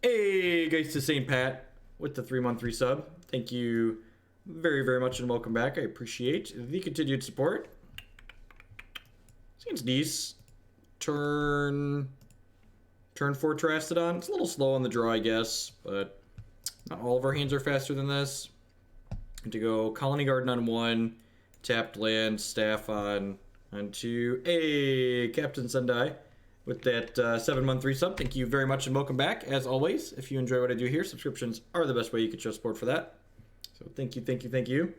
Hey guys, to St. Pat with the 3-month resub. Thank you very, very much and welcome back. I appreciate the continued support. Seems nice. Turn 4 Terastodon. It's a little slow on the draw, I guess, but not all of our hands are faster than this. To go Khalni Garden on 1, tapped land, staff on 2. Hey, Captain Sendai. With that 7-month resub, thank you very much and welcome back. As always, if you enjoy what I do here, subscriptions are the best way you can show support for that. So thank you, thank you, thank you.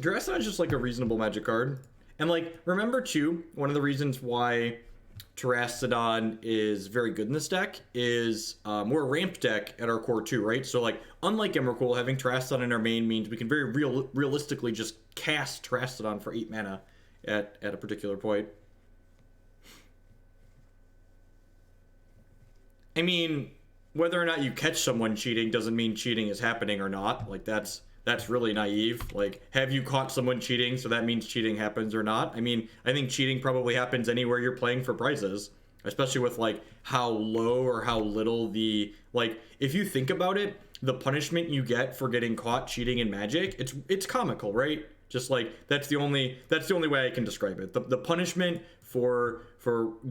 Terastodon is just like a reasonable Magic card. And like, remember too, one of the reasons why Terastodon is very good in this deck is we're a ramp deck at our core too, right? So like, unlike Emrakul, having Terastodon in our main means we can very realistically just cast Terastodon for 8 mana. At a particular point. I mean, whether or not you catch someone cheating doesn't mean cheating is happening or not. Like, that's really naive. Like, have you caught someone cheating, so that means cheating happens or not? I mean, I think cheating probably happens anywhere you're playing for prizes. Especially with, like, how low or how little the... Like, if you think about it, the punishment you get for getting caught cheating in Magic, it's comical, right? Just like, that's the only way I can describe it. The punishment for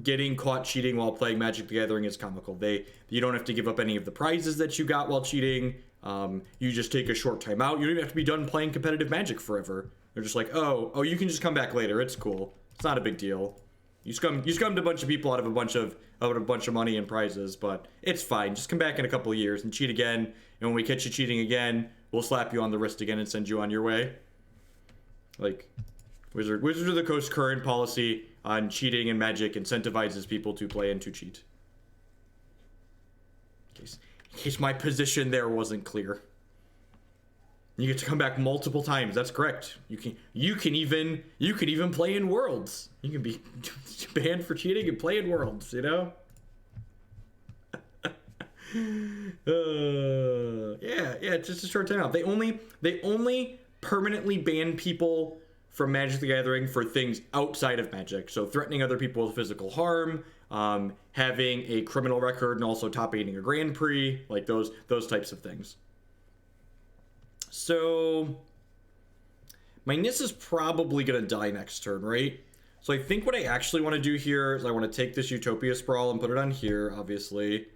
getting caught cheating while playing Magic the Gathering is comical. You don't have to give up any of the prizes that you got while cheating. You just take a short time out. You don't even have to be done playing competitive Magic forever. They're just like, oh, you can just come back later. It's cool. It's not a big deal. You scummed a bunch of people out of a bunch of money and prizes, but it's fine. Just come back in a couple of years and cheat again. And when we catch you cheating again, we'll slap you on the wrist again and send you on your way. Like, Wizards of the Coast's current policy on cheating and Magic incentivizes people to play and to cheat. In case my position there wasn't clear. You get to come back multiple times. That's correct. You can even play in Worlds. You can be banned for cheating and play in Worlds. You know. Yeah. It's just a short time out. They only permanently ban people from Magic the Gathering for things outside of Magic. So threatening other people with physical harm, having a criminal record, and also top 8ing a Grand Prix, like those types of things. So my Nissa's probably gonna die next turn, right? So I think what I actually want to do here is I want to take this Utopia Sprawl and put it on here, obviously.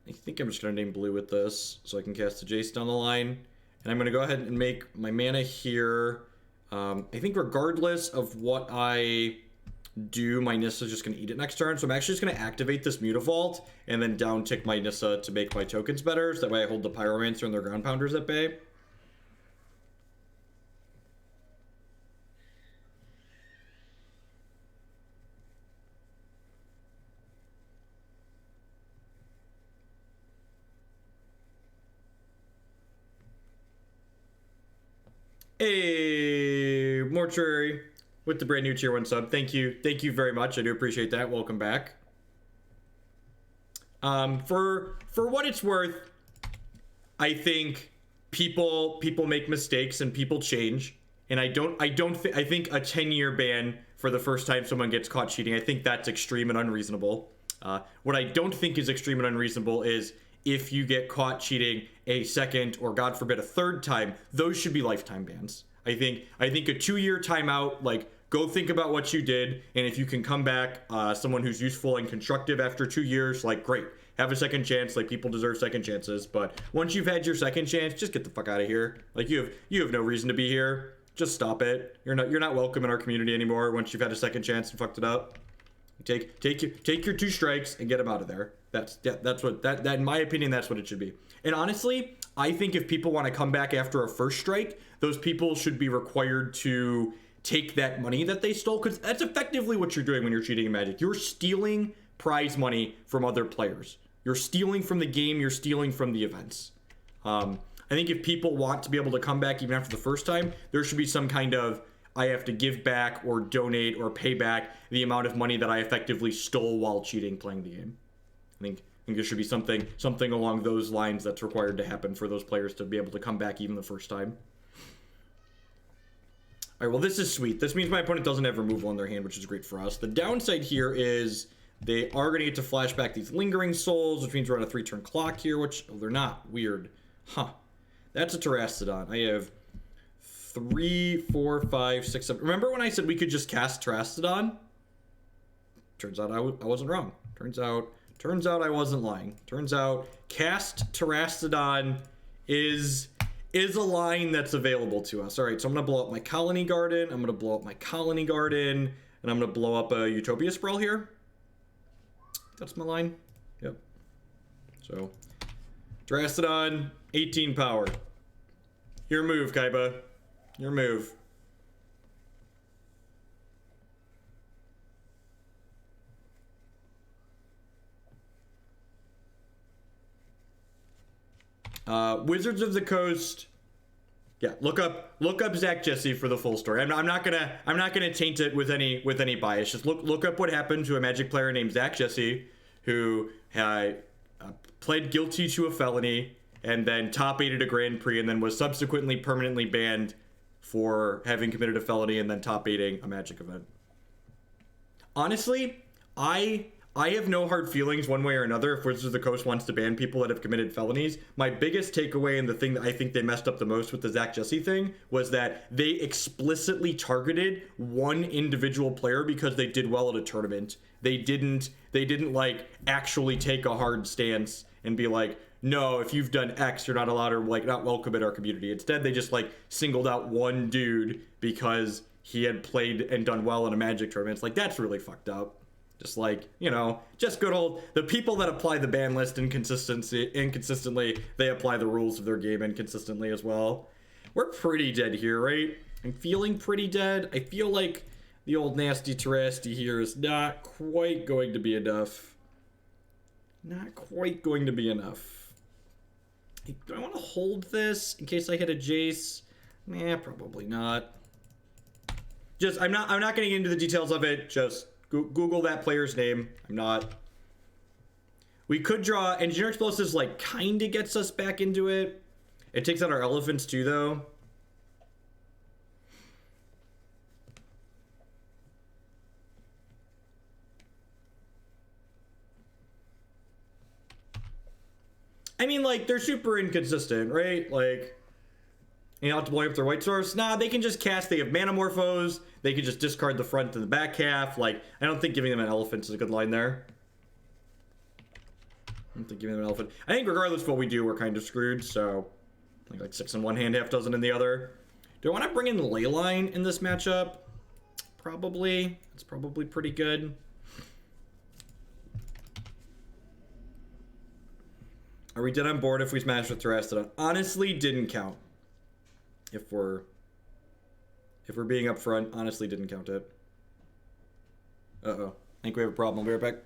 I think I'm just gonna name blue with this so I can cast a Jace down the line. And I'm going to go ahead and make my mana here. I think regardless of what I do, my Nissa is just going to eat it next turn. So I'm actually just going to activate this Mutavault and then down tick my Nissa to make my tokens better. So that way I hold the Pyromancer and their Ground Pounders at bay. Hey, Mortuary with the brand new tier 1 sub. Thank you very much. I do appreciate that. Welcome back. For what it's worth, I think people make mistakes and people change, and I think a 10-year ban for the first time someone gets caught cheating, I think that's extreme and unreasonable. What I don't think is extreme and unreasonable is if you get caught cheating a second or God forbid a third time, those should be lifetime bans. I think a 2-year timeout, like, go think about what you did, and if you can come back someone who's useful and constructive after 2 years, like, great. Have a second chance. Like, people deserve second chances, but once you've had your second chance, just get the fuck out of here. Like, you have no reason to be here. Just stop it. You're not welcome in our community anymore once you've had a second chance and fucked it up. Take your 2 strikes and get them out of there. That's what in my opinion, that's what it should be. And honestly, I think if people want to come back after a first strike, those people should be required to take that money that they stole, because that's effectively what you're doing when you're cheating in Magic. You're stealing prize money from other players. You're stealing from the game. You're stealing from the events. I think if people want to be able to come back even after the first time, there should be some kind of I have to give back or donate or pay back the amount of money that I effectively stole while cheating playing the game. I think there should be something along those lines that's required to happen for those players to be able to come back even the first time. All right, well, this is sweet. This means my opponent doesn't have removal in their hand, which is great for us. The downside here is They are going to get to flash back these Lingering Souls, which means we're on a 3-turn clock here, which, oh, they're not. Weird. Huh. That's a Terastodon. I have 3, 4, 5, 6, 7. Remember when I said we could just cast Terastodon? Turns out I wasn't wrong. Turns out I wasn't lying. Turns out cast Terastodon is a line that's available to us. All right, so I'm going to blow up my Khalni Garden. I'm going to blow up my Khalni Garden. And I'm going to blow up a Utopia Sprawl here. That's my line. Yep. So, Terastodon, 18 power. Your move, Kaiba. Your move. Wizards of the Coast. Yeah, look up Zach Jesse for the full story. I'm not gonna taint it with any bias. Just look up what happened to a Magic player named Zach Jesse, who pled guilty to a felony and then top 8 at a Grand Prix and then was subsequently permanently banned for having committed a felony and then top 8ing a Magic event. Honestly, I have no hard feelings one way or another if Wizards of the Coast wants to ban people that have committed felonies. My biggest takeaway and the thing that I think they messed up the most with the Zach Jesse thing was that they explicitly targeted one individual player because they did well at a tournament. They didn't like actually take a hard stance and be like, no, if you've done X, you're not allowed or like not welcome in our community. Instead, they just like singled out one dude because he had played and done well in a Magic tournament. It's like, that's really fucked up. Just like, you know, just good old, the people that apply the ban list inconsistently, they apply the rules of their game inconsistently as well. We're pretty dead here, right? I'm feeling pretty dead. I feel like the old nasty Terasti here is not quite going to be enough. Not quite going to be enough. Do I want to hold this in case I hit a Jace? Nah, probably not. Just, I'm not going to get into the details of it. Just Google that player's name. I'm not. We could draw Engineer Explosives, like, kind of gets us back into it. It takes out our elephants too, though. I mean, like, they're super inconsistent, right? Like, you know, to blow up their white source. Nah, they can just cast. They have Manamorphose. They can just discard the front and the back half. Like, I don't think giving them an elephant is a good line there. I don't think giving them an elephant. I think regardless of what we do, we're kind of screwed. So, like 6 in one hand, half dozen in the other. Do I want to bring in Leyline in this matchup? Probably. It's probably pretty good. Are we dead on board if we smash with Terastodon? Honestly, didn't count. If we're being upfront, honestly didn't count it. Uh-oh. I think we have a problem. I'll be right back.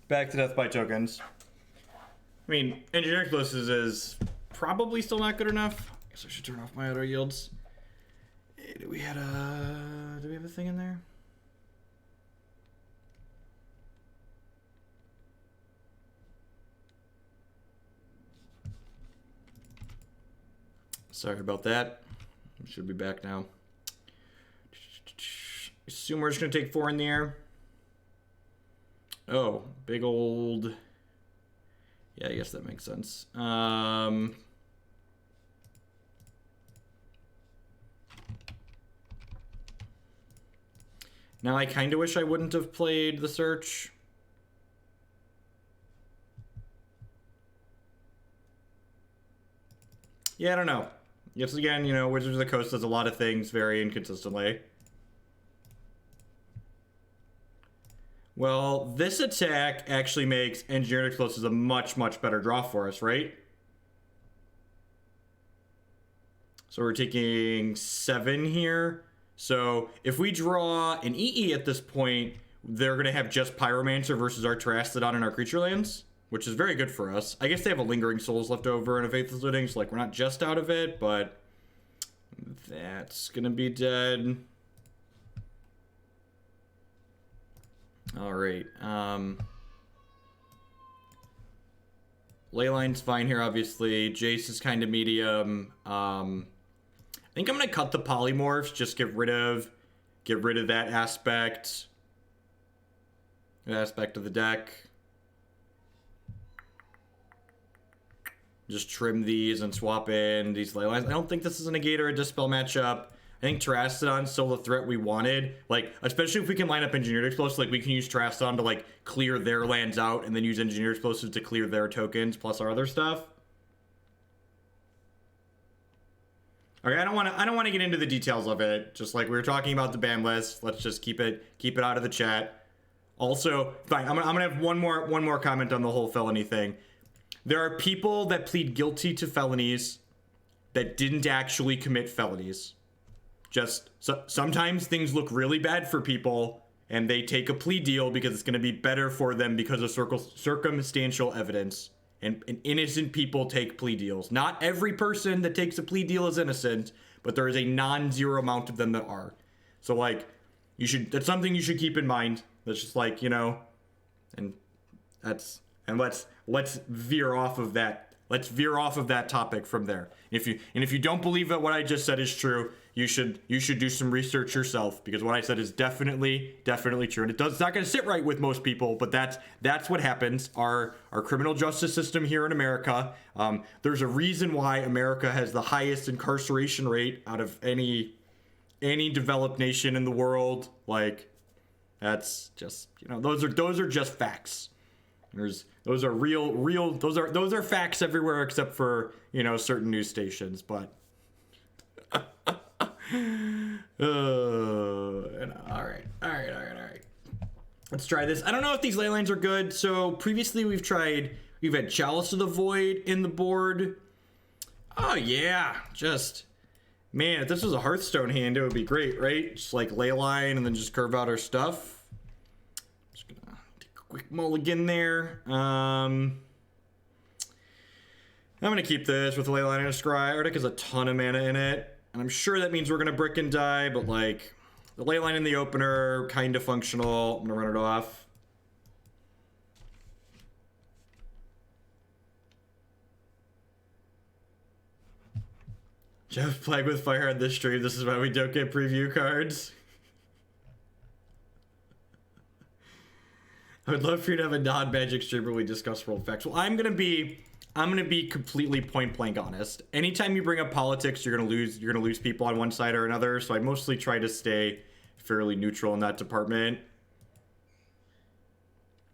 Back to death by tokens. I mean, engineering explosives is probably still not good enough. I guess I should turn off my auto yields. Do we have a thing in there? Sorry about that. Should be back now. Assume we're just gonna take 4 in the air. Oh, big old. Yeah, I guess that makes sense. Now I kind of wish I wouldn't have played the search. Yeah, I don't know. Yes, again, you know, Wizards of the Coast does a lot of things very inconsistently. Well, this attack actually makes Engineered Explosives a much, much better draw for us, right? So we're taking 7 here. So if we draw an EE at this point, they're going to have just Pyromancer versus our Terastodon and our creature lands, which is very good for us. I guess they have a Lingering Souls left over and a Faithless Looting, so like we're not just out of it, but that's going to be dead. All right. Leyline's fine here, obviously. Jace is kind of medium. I think I'm gonna cut the polymorphs. Just get rid of that aspect. That aspect of the deck. Just trim these and swap in these Leylines. I don't think this is a Negate or a Dispel matchup. I think Terastodon's still the threat we wanted. Like, especially if we can line up Engineered Explosives, like we can use Terastodon to like clear their lands out and then use Engineered Explosives to clear their tokens plus our other stuff. Okay, I don't want to get into the details of it. Just like we were talking about the ban list, let's just keep it out of the chat. Also, fine. I'm gonna have one more comment on the whole felony thing. There are people that plead guilty to felonies that didn't actually commit felonies. Just sometimes things look really bad for people and they take a plea deal because it's going to be better for them because of circumstantial evidence. And innocent people take plea deals. Not every person that takes a plea deal is innocent, but there is a non-zero amount of them that are. So like, that's something you should keep in mind. That's just like, you know, and let's veer off of that. Let's veer off of that topic from there. If you don't believe that what I just said is true, you should do some research yourself, because what I said is definitely true, and it's not going to sit right with most people, but that's what happens. Our criminal justice system here in America, there's a reason why America has the highest incarceration rate out of any developed nation in the world. Like, that's just, you know, those are just facts. Those are facts everywhere except for, you know, certain news stations, but all right. Let's try this. I don't know if these Leylines are good. So previously we've had Chalice of the Void in the board. Oh yeah, man, if this was a Hearthstone hand, it would be great, right? Just like Leyline and then just curve out our stuff. Just gonna take a quick mulligan there. I'm gonna keep this with the Leyline and a Scry. Our deck has a ton of mana in it. And I'm sure that means we're gonna brick and die, but like, the Leyline in the opener, kind of functional. I'm gonna run it off. Jeff Plague with Fire on this stream. This is why we don't get preview cards. I would love for you to have a non-magic stream where we discuss world facts. Well, I'm gonna be completely point blank honest. Anytime you bring up politics, you're gonna lose people on one side or another. So I mostly try to stay fairly neutral in that department.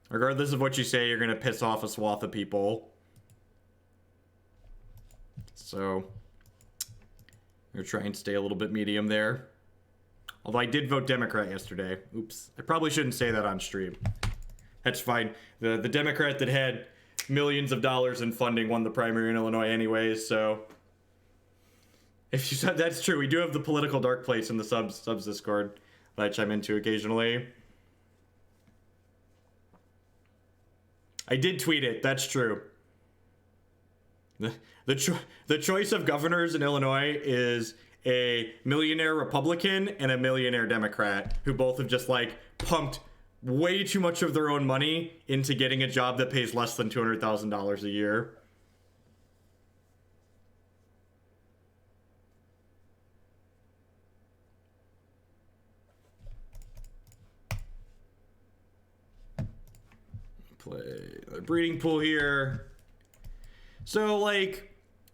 Regardless of what you say, you're gonna piss off a swath of people. So I'm gonna try and stay a little bit medium there. Although I did vote Democrat yesterday. Oops. I probably shouldn't say that on stream. That's fine. The Democrat that had millions of dollars in funding won the primary in Illinois anyways, so if you said that's true, we do have the political dark place in the subs Discord that I chime into occasionally. I did tweet it. That's true. The choice of governors in Illinois is a millionaire Republican and a millionaire Democrat who both have just like pumped way too much of their own money into getting a job that pays less than $200,000 a year. Play a breeding pool here. So like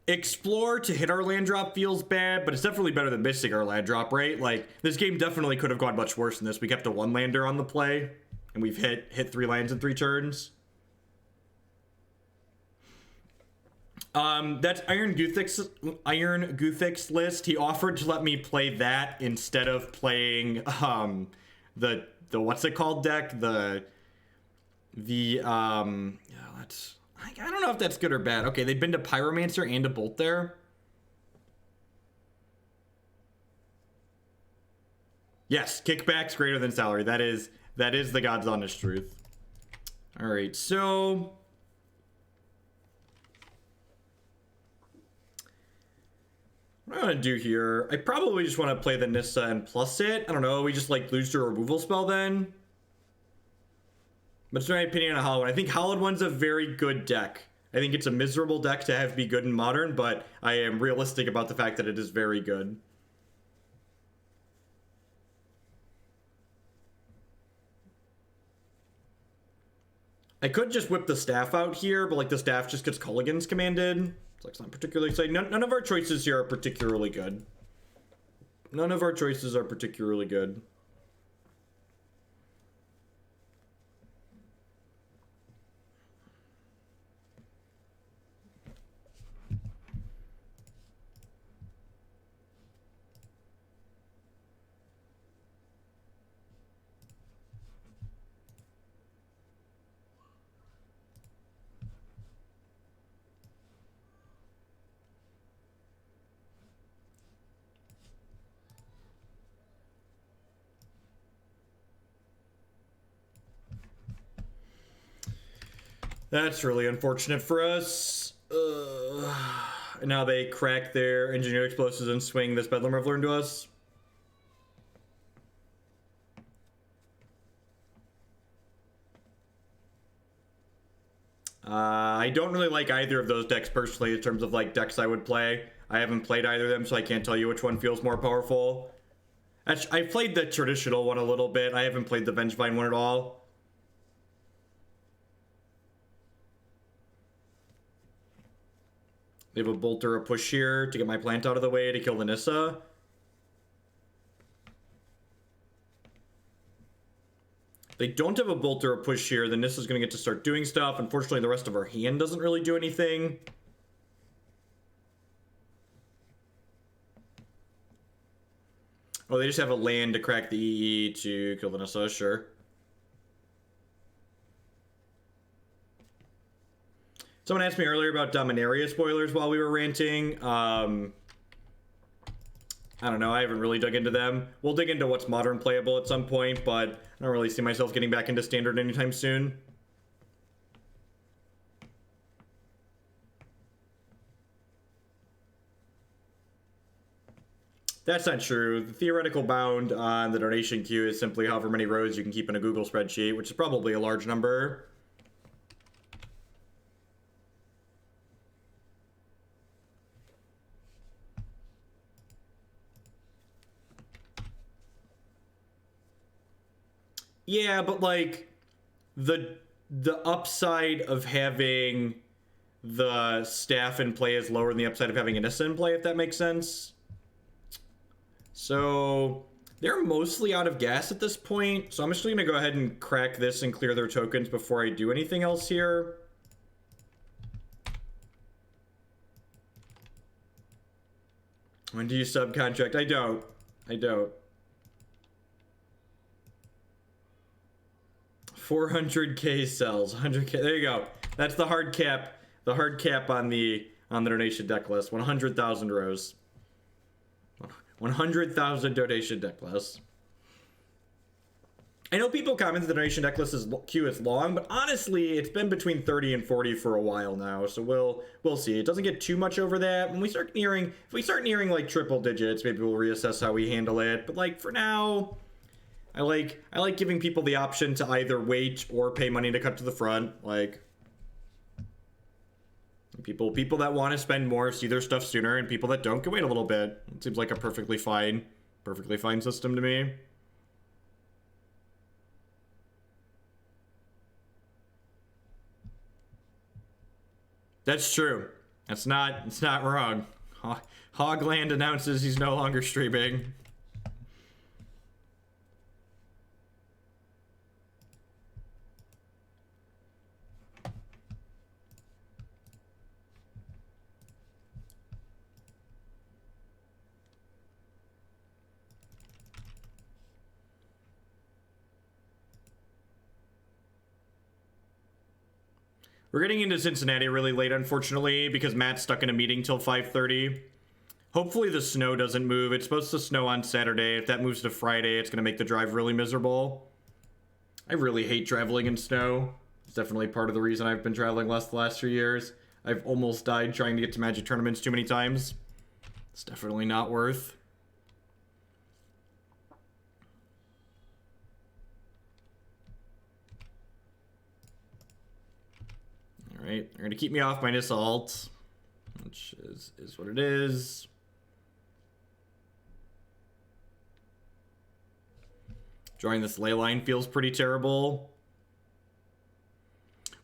explore to hit our land drop feels bad, but it's definitely better than missing our land drop, right? Like this game definitely could have gone much worse than this. We kept a 1-lander on the play and we've hit 3 lands in 3 turns. That's Iron Guthix list. He offered to let me play that instead of playing the what's it called deck? That's, I don't know if that's good or bad. Okay, they've been to Pyromancer and a Bolt there. Yes, kickbacks greater than salary. That is the God's honest truth. All right, so what I'm gonna do here, I probably just want to play the Nissa and plus it. I don't know, we just like lose to a removal spell then. But it's my opinion on Hollowed One. I think Hollowed One's a very good deck. I think it's a miserable deck to have be good in Modern, but I am realistic about the fact that it is very good. I could just whip the staff out here, but like the staff just gets Culligans commanded. It's like it's not particularly exciting. None of our choices here are particularly good. None of our choices are particularly good. That's really unfortunate for us. And now they crack their engineer explosives and swing this Bedlam Reveler into us. I don't really like either of those decks personally in terms of like decks I would play. I haven't played either of them, so I can't tell you which one feels more powerful. Actually, I played the traditional one a little bit. I haven't played the Vengevine one at all. They have a Bolt or a Push here to get my plant out of the way to kill the Nissa. They don't have a Bolt or a Push here. The Nissa's going to get to start doing stuff. Unfortunately, the rest of our hand doesn't really do anything. Oh, they just have a land to crack the EE to kill the Nissa, sure. Someone asked me earlier about Dominaria spoilers while we were ranting. I don't know, I haven't really dug into them. We'll dig into what's modern playable at some point, but I don't really see myself getting back into standard anytime soon. That's not true. The theoretical bound on the donation queue is simply however many rows you can keep in a Google spreadsheet, which is probably a large number. Yeah, but like the upside of having the staff in play is lower than the upside of having a Nissa in play, if that makes sense. So they're mostly out of gas at this point, so I'm just gonna go ahead and crack this and clear their tokens before I do anything else here. When do you subcontract? I don't. 400k cells, 100k. There you go. That's the hard cap. The hard cap on the donation deck list. 100,000 rows. 100,000 donation deck list. I know people comment that the donation decklist queue is long, but honestly, it's been between 30 and 40 for a while now, so we'll see. It doesn't get too much over that. When we start nearing, if we start nearing like triple digits, maybe we'll reassess how we handle it. But like for now, I like giving people the option to either wait or pay money to cut to the front. Like people that want to spend more see their stuff sooner, and people that don't can wait a little bit. It seems like a perfectly fine system to me. That's true. It's not wrong. Hogland announces he's no longer streaming. We're getting into Cincinnati really late, unfortunately, because Matt's stuck in a meeting till 5:30. Hopefully the snow doesn't move. It's supposed to snow on Saturday. If that moves to Friday, it's going to make the drive really miserable. I really hate traveling in snow. It's definitely part of the reason I've been traveling less the last few years. I've almost died trying to get to Magic tournaments too many times. It's definitely not worth. Alright, they're gonna keep me off my Nissa ult, which is what it is. Drawing this Leyline feels pretty terrible.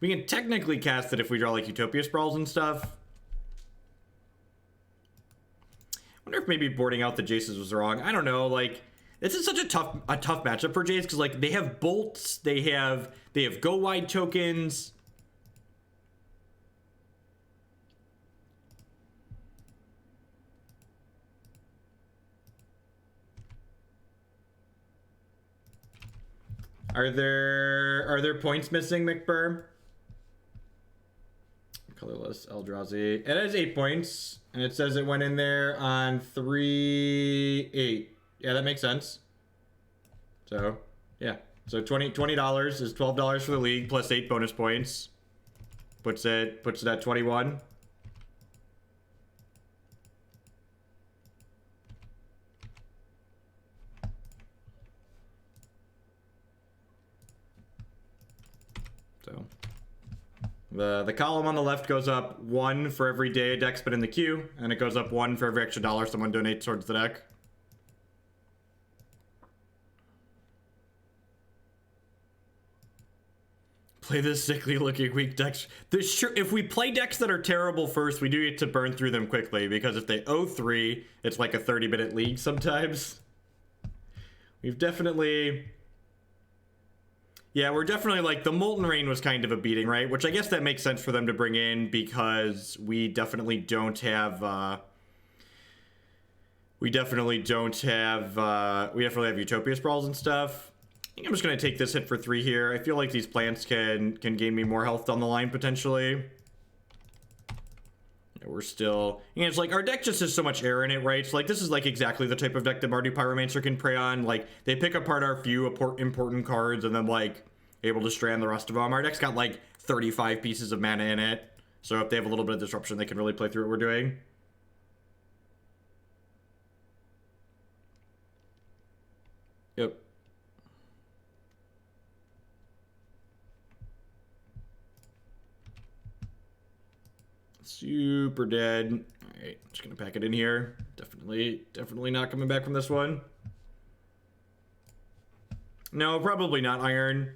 We can technically cast it if we draw like Utopia Sprawls and stuff. I wonder if maybe boarding out the Jaces was wrong. I don't know, like this is such a tough matchup for Jace because like they have bolts, they have go wide tokens. Are there points missing, McBurr? Colorless Eldrazi. It has 8 points, and it says it went in there on 3/8. Yeah, that makes sense. So, yeah. So $20 is $12 for the league plus 8 bonus points. Puts it at 21. So the column on the left goes up 1 for every day a deck's been in the queue, and it goes up 1 for every extra dollar someone donates towards the deck. Play this sickly looking weak decks. If we play decks that are terrible first, we do get to burn through them quickly, because if they 0-3, it's like a 30-minute league sometimes. We've definitely... Yeah, we're definitely like, the Molten Rain was kind of a beating, right? Which I guess that makes sense for them to bring in, because we definitely don't have, we definitely have Utopia Sprawls and stuff. I think I'm just going to take this hit for 3 here. I feel like these plants can gain me more health down the line, potentially. Yeah, we're still... You know, it's like, our deck just has so much air in it, right? So, like, this is, like, exactly the type of deck that Mardu Pyromancer can prey on. Like, they pick apart our few important cards and then, like, able to strand the rest of them. Our deck's got, like, 35 pieces of mana in it. So if they have a little bit of disruption, they can really play through what we're doing. Yep. Super dead. All right, just gonna pack it in here. Definitely not coming back from this one. No, probably not Iron.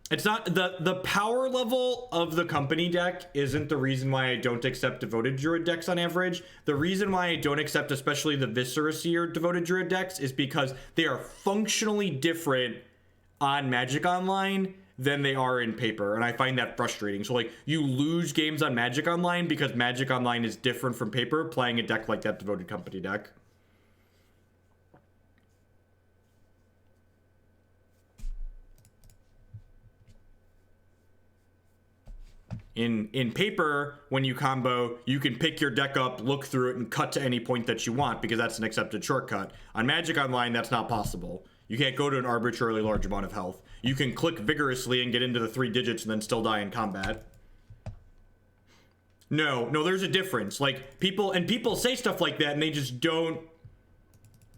It's not the power level of the company deck isn't the reason why I don't accept Devoted Druid decks on average. The reason why I don't accept especially the Viscera Seer Devoted Druid decks is because they are functionally different on Magic Online than they are in paper, and I find that frustrating. So like, you lose games on Magic Online because Magic Online is different from paper playing a deck like that Devoted Company deck. In paper, when you combo, you can pick your deck up, look through it, and cut to any point that you want, because that's an accepted shortcut. On Magic Online, that's not possible. You can't go to an arbitrarily large amount of health. You can click vigorously and get into the 3 digits and then still die in combat. No, there's a difference. Like, people say stuff like that and they just don't...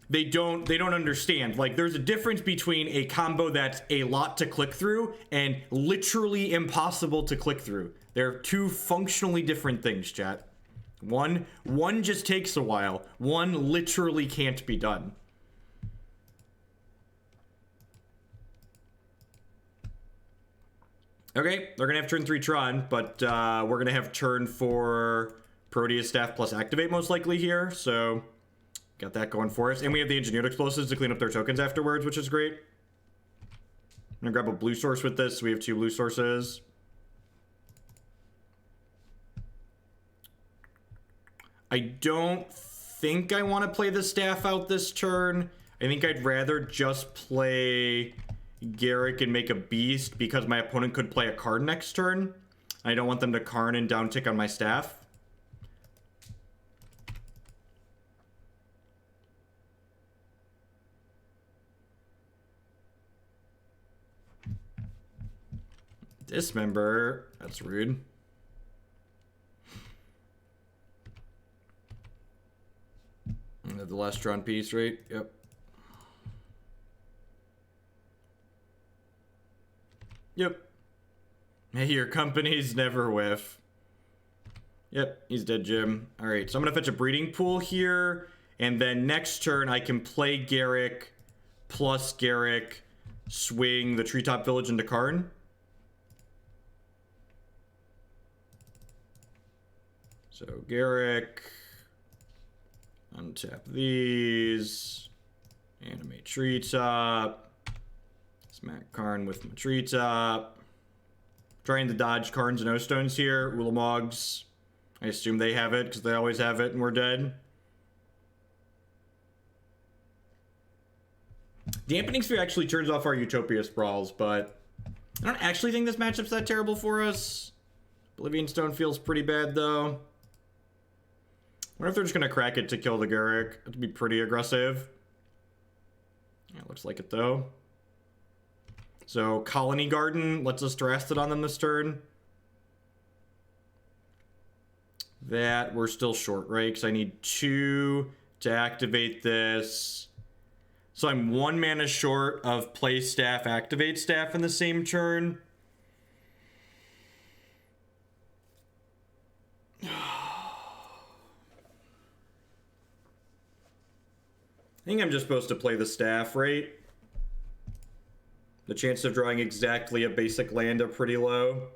They don't understand. Like, there's a difference between a combo that's a lot to click through and literally impossible to click through. They're 2 functionally different things, chat. One just takes a while. One literally can't be done. Okay, they're gonna have turn 3 Tron, but we're gonna have turn 4 Proteus Staff plus Activate most likely here, so got that going for us. And we have the Engineered Explosives to clean up their tokens afterwards, which is great. I'm gonna grab a blue source with this, so we have 2 blue sources. I don't think I want to play the staff out this turn. I think I'd rather just play Garruk and make a beast because my opponent could play a card next turn. I don't want them to Karn and down tick on my staff. Dismember, that's rude. The last drawn piece, right? Yep. Yep. Hey, your companies never whiff. Yep, he's dead, Jim. Alright, so I'm gonna fetch a breeding pool here, and then next turn I can play Garruk plus Garruk, swing the Treetop Village into Karn. So Garruk, untap these, animate Treetop, smack Karn with my Treetop. Trying to dodge Karns and O-Stones here. Ulamogs, I assume they have it because they always have it and we're dead. Dampening Sphere actually turns off our Utopia Sprawls, but I don't actually think this matchup's that terrible for us. Oblivion Stone feels pretty bad though. I wonder if they're just gonna crack it to kill the Garruk. That'd be pretty aggressive. Yeah, looks like it though. So Khalni Garden lets us Terastodon on them this turn. That we're still short, right? Because I need 2 to activate this. So I'm 1 mana short of play staff, activate staff in the same turn. I think I'm just supposed to play the staff, right? The chance of drawing exactly a basic land are pretty low.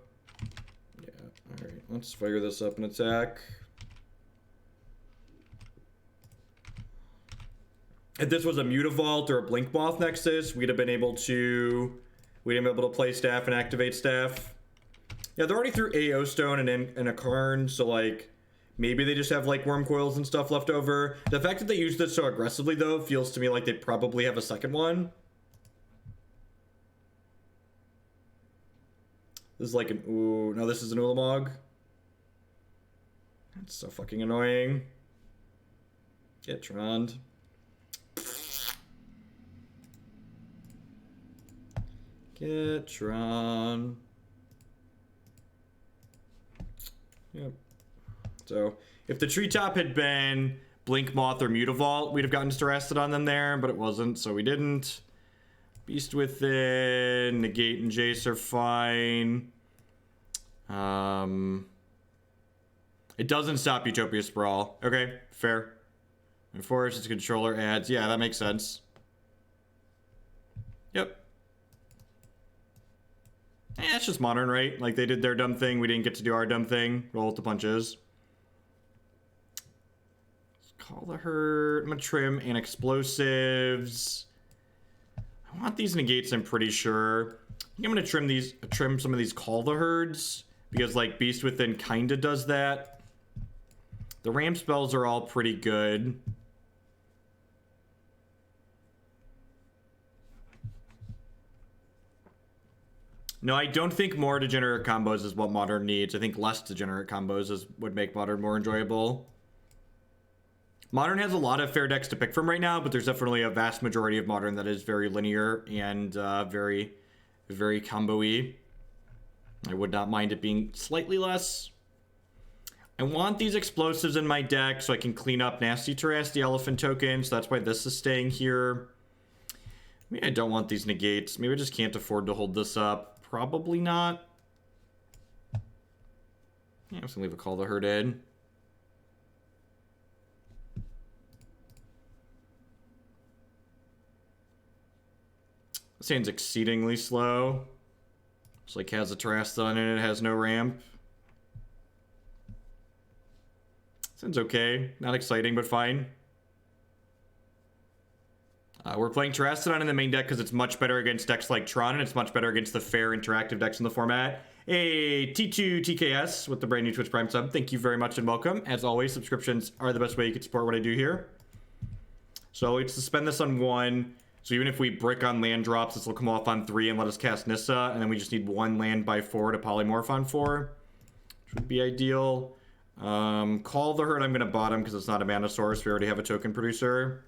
Yeah, alright. Let's fire this up and attack. If this was a Mutavault or a Blinkmoth Nexus, we'd have been able to play staff and activate staff. Yeah, they're already through AO Stone and a Karn, so like maybe they just have like worm coils and stuff left over. The fact that they use this so aggressively though feels to me like they probably have a second one. This is like an ooh, no, this is an Ulamog. That's so fucking annoying. Get Trond. Get Tron. Yep. So if the Treetop had been Blinkmoth or Mutavault, we'd have gotten Terastodon on them there, but it wasn't, so we didn't. Beast Within, Negate and Jace are fine. It doesn't stop Utopia Sprawl. Okay, fair. And Forest its controller adds. Yeah, that makes sense. Yep. Eh, that's just modern, right? Like, they did their dumb thing, we didn't get to do our dumb thing. Roll with the punches. Let's call the herd. I'm gonna trim and explosives. I want these negates, I'm pretty sure. I think I'm gonna trim some of these call the herds, because like Beast Within kinda does that. The ram spells are all pretty good. No, I don't think more degenerate combos is what Modern needs. I think less degenerate combos would make Modern more enjoyable. Modern has a lot of fair decks to pick from right now, but there's definitely a vast majority of Modern that is very linear and very, very combo-y. I would not mind it being slightly less. I want these explosives in my deck so I can clean up nasty Terastodon elephant tokens. So that's why this is staying here. Maybe I don't want these negates. Maybe I just can't afford to hold this up. Probably not. Yeah, I'm just gonna leave a Call the Herd in. This hand's exceedingly slow. It's like has a Terastodon in it, has no ramp. Sounds okay. Not exciting, but fine. We're playing Terastodon in the main deck because it's much better against decks like Tron, and it's much better against the fair interactive decks in the format. Hey, T2TKS with the brand new Twitch Prime sub. Thank you very much and welcome. As always, subscriptions are the best way you can support what I do here. So let's spend this on 1. So even if we brick on land drops, this will come off on 3 and let us cast Nissa, and then we just need 1 land by 4 to polymorph on 4, which would be ideal. Call the Herd, I'm going to bottom because it's not a mana source. We already have a token producer.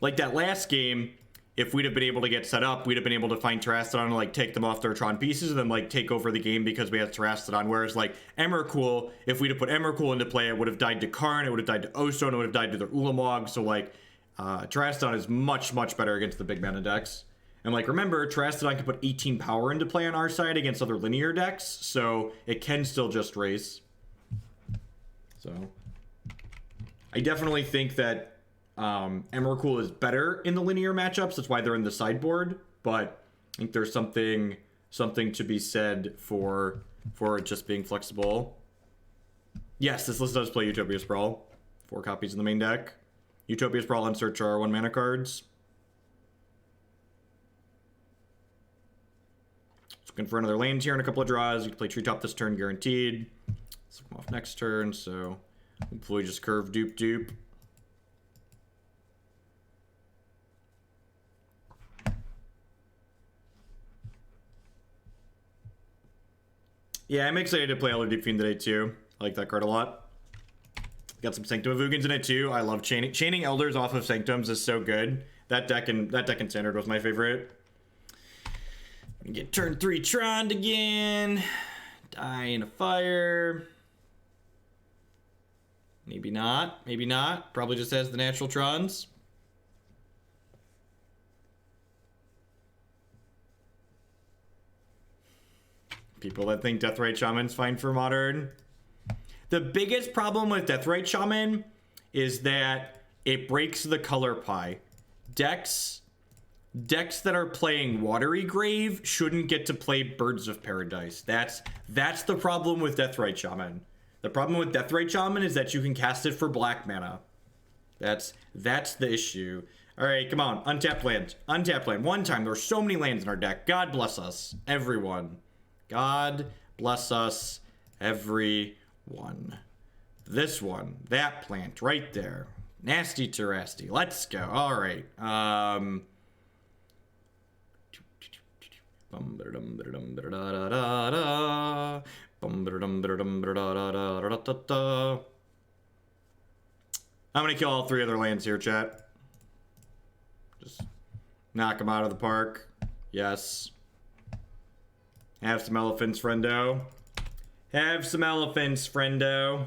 Like that last game, if we'd have been able to get set up, we'd have been able to find Terastodon and like take them off their Tron pieces and then like take over the game because we had Terastodon. Whereas like Emrakul, if we'd have put Emrakul into play, it would have died to Karn, it would have died to Ostone, it would have died to their Ulamog. So like Terastodon is much, much better against the big mana decks. And like remember, Terastodon can put 18 power into play on our side against other linear decks, so it can still just race. So I definitely think that Emrakul is better in the linear matchups. That's why they're in the sideboard. But I think there's something to be said for it just being flexible. Yes, this list does play Utopia Sprawl. 4 copies in the main deck. Utopia Sprawl and Search are 1 mana cards. Looking for another land here and a couple of draws. You can play Treetop this turn guaranteed. Let's come off next turn, so hopefully just curve dupe. Yeah, I'm excited to play Elder Deep Fiend today too. I like that card a lot. Got some Sanctum of Ugins in it too. I love chaining Elders off of Sanctums is so good. That deck in Standard was my favorite. Get turn 3 Tron again. Die in a fire. Maybe not. Maybe not. Probably just has the natural Trons. People that think Deathrite Shaman's fine for Modern. The biggest problem with Deathrite Shaman is that it breaks the color pie. Decks that are playing Watery Grave shouldn't get to play Birds of Paradise. That's the problem with Deathrite Shaman. The problem with Deathrite Shaman is that you can cast it for black mana. That's the issue. All right, come on. Untapped land. Untapped land. One time. There are so many lands in our deck. God bless us, everyone. God bless us, everyone. This one. That plant right there. Nasty Terasti. Let's go. All right. I'm gonna kill all 3 other lands here, chat. Just knock them out of the park. Yes. Have some elephants, friendo. Have some elephants, friendo.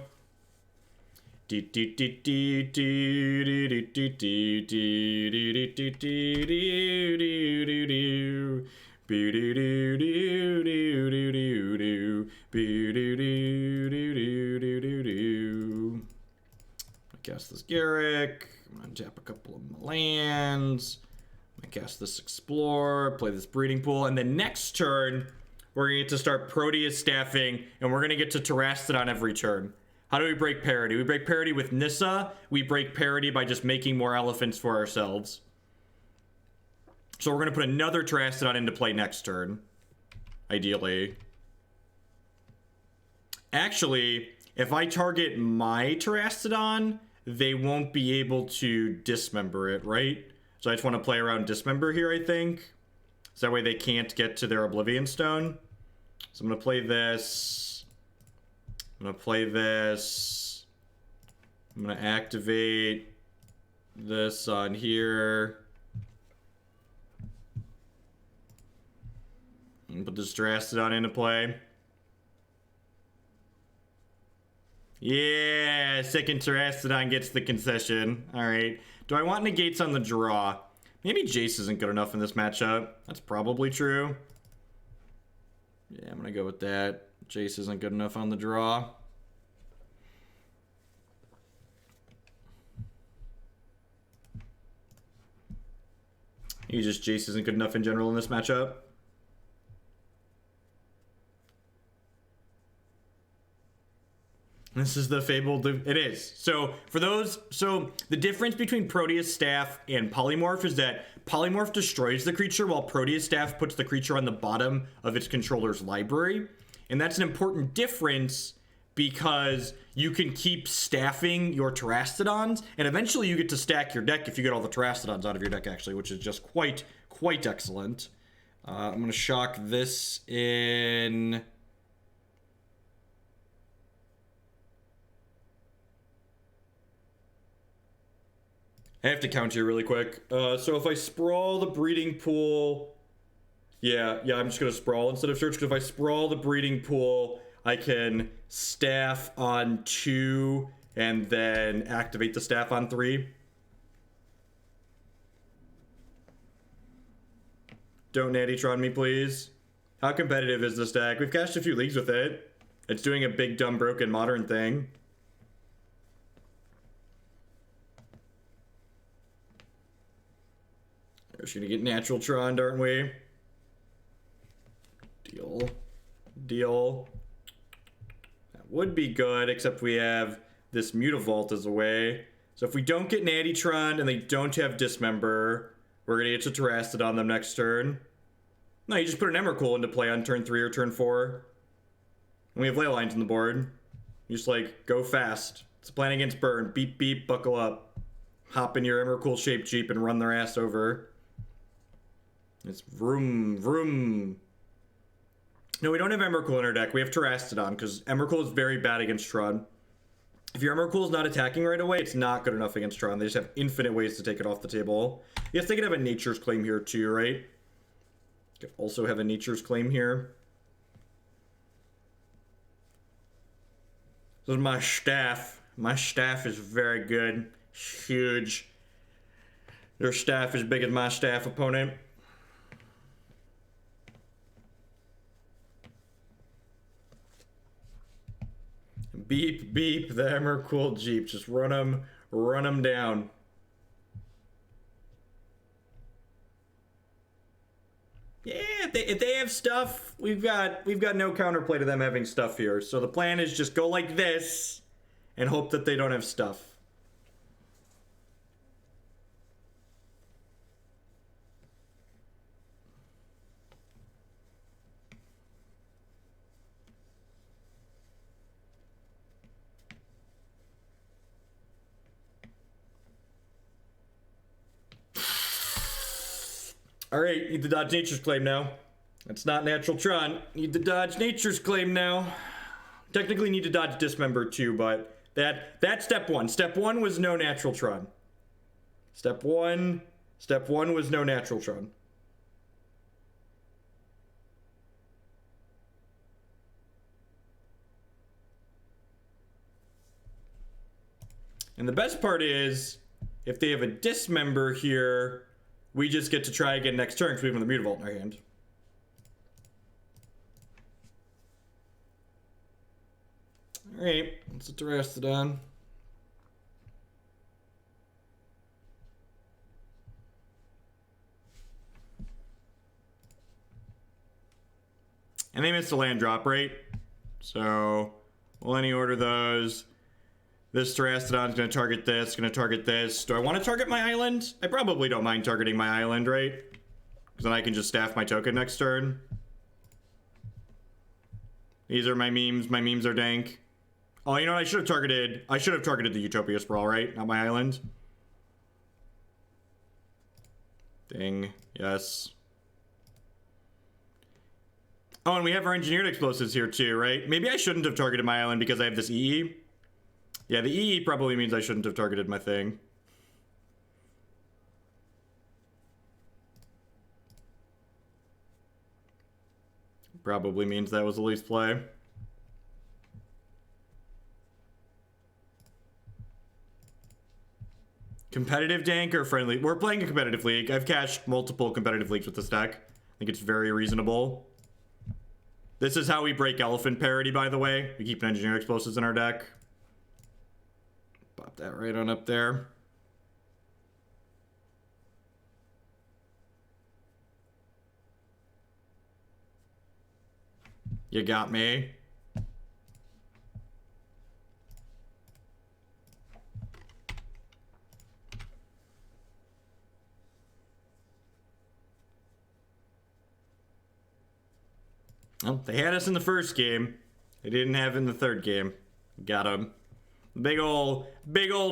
Cast this Garruk. I'm gonna tap a couple of my lands. I'm gonna cast this Explore, play this Breeding Pool, and then next turn we're gonna get to start Proteus staffing, and we're gonna get to Terastodon every turn. How do we break parity? We break parity with Nissa. We break parity by just making more elephants for ourselves. So we're gonna put another Terastodon into play next turn, ideally. Actually, if I target my Terastodon, they won't be able to dismember it, right? So I just want to play around dismember here, I think. So that way they can't get to their Oblivion Stone. So I'm gonna play this. I'm gonna play this. I'm gonna activate this on here. And put this Terastodon into play. Yeah, second Terastodon gets the concession. Alright. Do I want negates on the draw? Maybe Jace isn't good enough in this matchup. That's probably true. Yeah, I'm gonna go with that. Jace isn't good enough on the draw. Jace isn't good enough in general in this matchup. This is the fabled. It is. So for those, the difference between Proteus Staff and Polymorph is that Polymorph destroys the creature while Proteus Staff puts the creature on the bottom of its controller's library. And that's an important difference because you can keep staffing your Terastodons, and eventually you get to stack your deck if you get all the Terastodons out of your deck, actually, which is just quite excellent. I'm going to shock this in. I have to count here really quick. So if I sprawl the breeding pool, yeah, I'm just gonna sprawl instead of search, because if I sprawl the breeding pool, I can staff on 2 and then activate the staff on 3. Don't Natty-tron me, please. How competitive is this deck? We've cashed a few leagues with it. It's doing a big, dumb, broken modern thing. We're gonna get natural Tron, aren't we? Deal. That would be good, except we have this Mutavault as a way. So if we don't get Natty-tron and they don't have Dismember, we're gonna get to Terastodon them next turn. No, you just put an Emrakul into play on turn 3 or turn 4. And we have Leylines on the board. You just like, go fast. It's a plan against burn. Beep, beep, buckle up. Hop in your Emrakul shaped Jeep and run their ass over. It's vroom. No, we don't have Emrakul in our deck. We have Terastodon, because Emrakul is very bad against Tron. If your Emrakul is not attacking right away, it's not good enough against Tron. They just have infinite ways to take it off the table. Yes, they could have a Nature's Claim here too, right? Could also have a Nature's Claim here. This is my staff. My staff is very good. It's huge. Their staff is big as my staff opponent. Beep, beep, the Emrakul Jeep. Just run them down. Yeah, if they have stuff, we've got no counterplay to them having stuff here. So the plan is just go like this and hope that they don't have stuff. Alright, need to dodge Nature's Claim now. That's not natural Tron. Need to dodge Nature's Claim now. Technically need to dodge Dismember too, but that's step 1. Step 1 was no natural Tron. Step 1 was no natural Tron. And the best part is, if they have a Dismember here, we just get to try again next turn because we have the Mutavault in our hand. Alright, let's get Terastodon. And they missed a land drop, right? So, we'll any order those. This Terastodon is going to target this, going to target this. Do I want to target my island? I probably don't mind targeting my island, right? Because then I can just staff my token next turn. These are my memes. My memes are dank. Oh, you know what? I should have targeted the Utopia Sprawl, right? Not my island. Ding. Yes. Oh, and we have our engineered explosives here too, right? Maybe I shouldn't have targeted my island because I have this EE. Yeah, the EE probably means I shouldn't have targeted my thing. Probably means that was the least play. Competitive dank or friendly? We're playing a competitive league. I've cashed multiple competitive leagues with this deck. I think it's very reasonable. This is how we break elephant parity, by the way. We keep engineer explosives in our deck. Pop that right on up there. You got me. Well, they had us in the first game. They didn't have it in the third game. Got him. Big old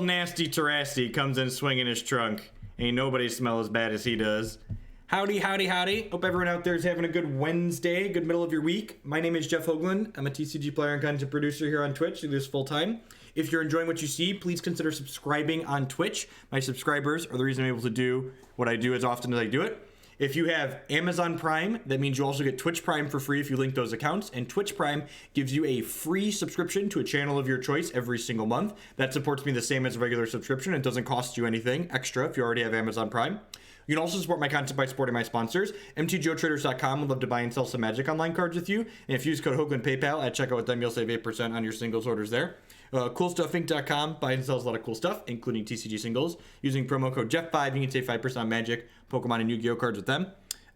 nasty Terasti comes in swinging his trunk. Ain't nobody smell as bad as he does. Howdy, howdy, howdy. Hope everyone out there is having a good Wednesday, good middle of your week. My name is Jeff Hoagland. I'm a TCG player and content producer here on Twitch. I do this full time. If you're enjoying what you see, please consider subscribing on Twitch. My subscribers are the reason I'm able to do what I do as often as I do it. If you have Amazon Prime, that means you also get Twitch Prime for free if you link those accounts. And Twitch Prime gives you a free subscription to a channel of your choice every single month. That supports me the same as a regular subscription. It doesn't cost you anything extra if you already have Amazon Prime. You can also support my content by supporting my sponsors. MTGOtraders.com would love to buy and sell some Magic Online cards with you. And if you use code Hoagland PayPal at checkout with them, you'll save 8% on your singles orders there. CoolStuffInc.com buys and sells a lot of cool stuff, including TCG singles. Using promo code Jeff5, you can save 5% on Magic, Pokemon, and Yu-Gi-Oh cards with them.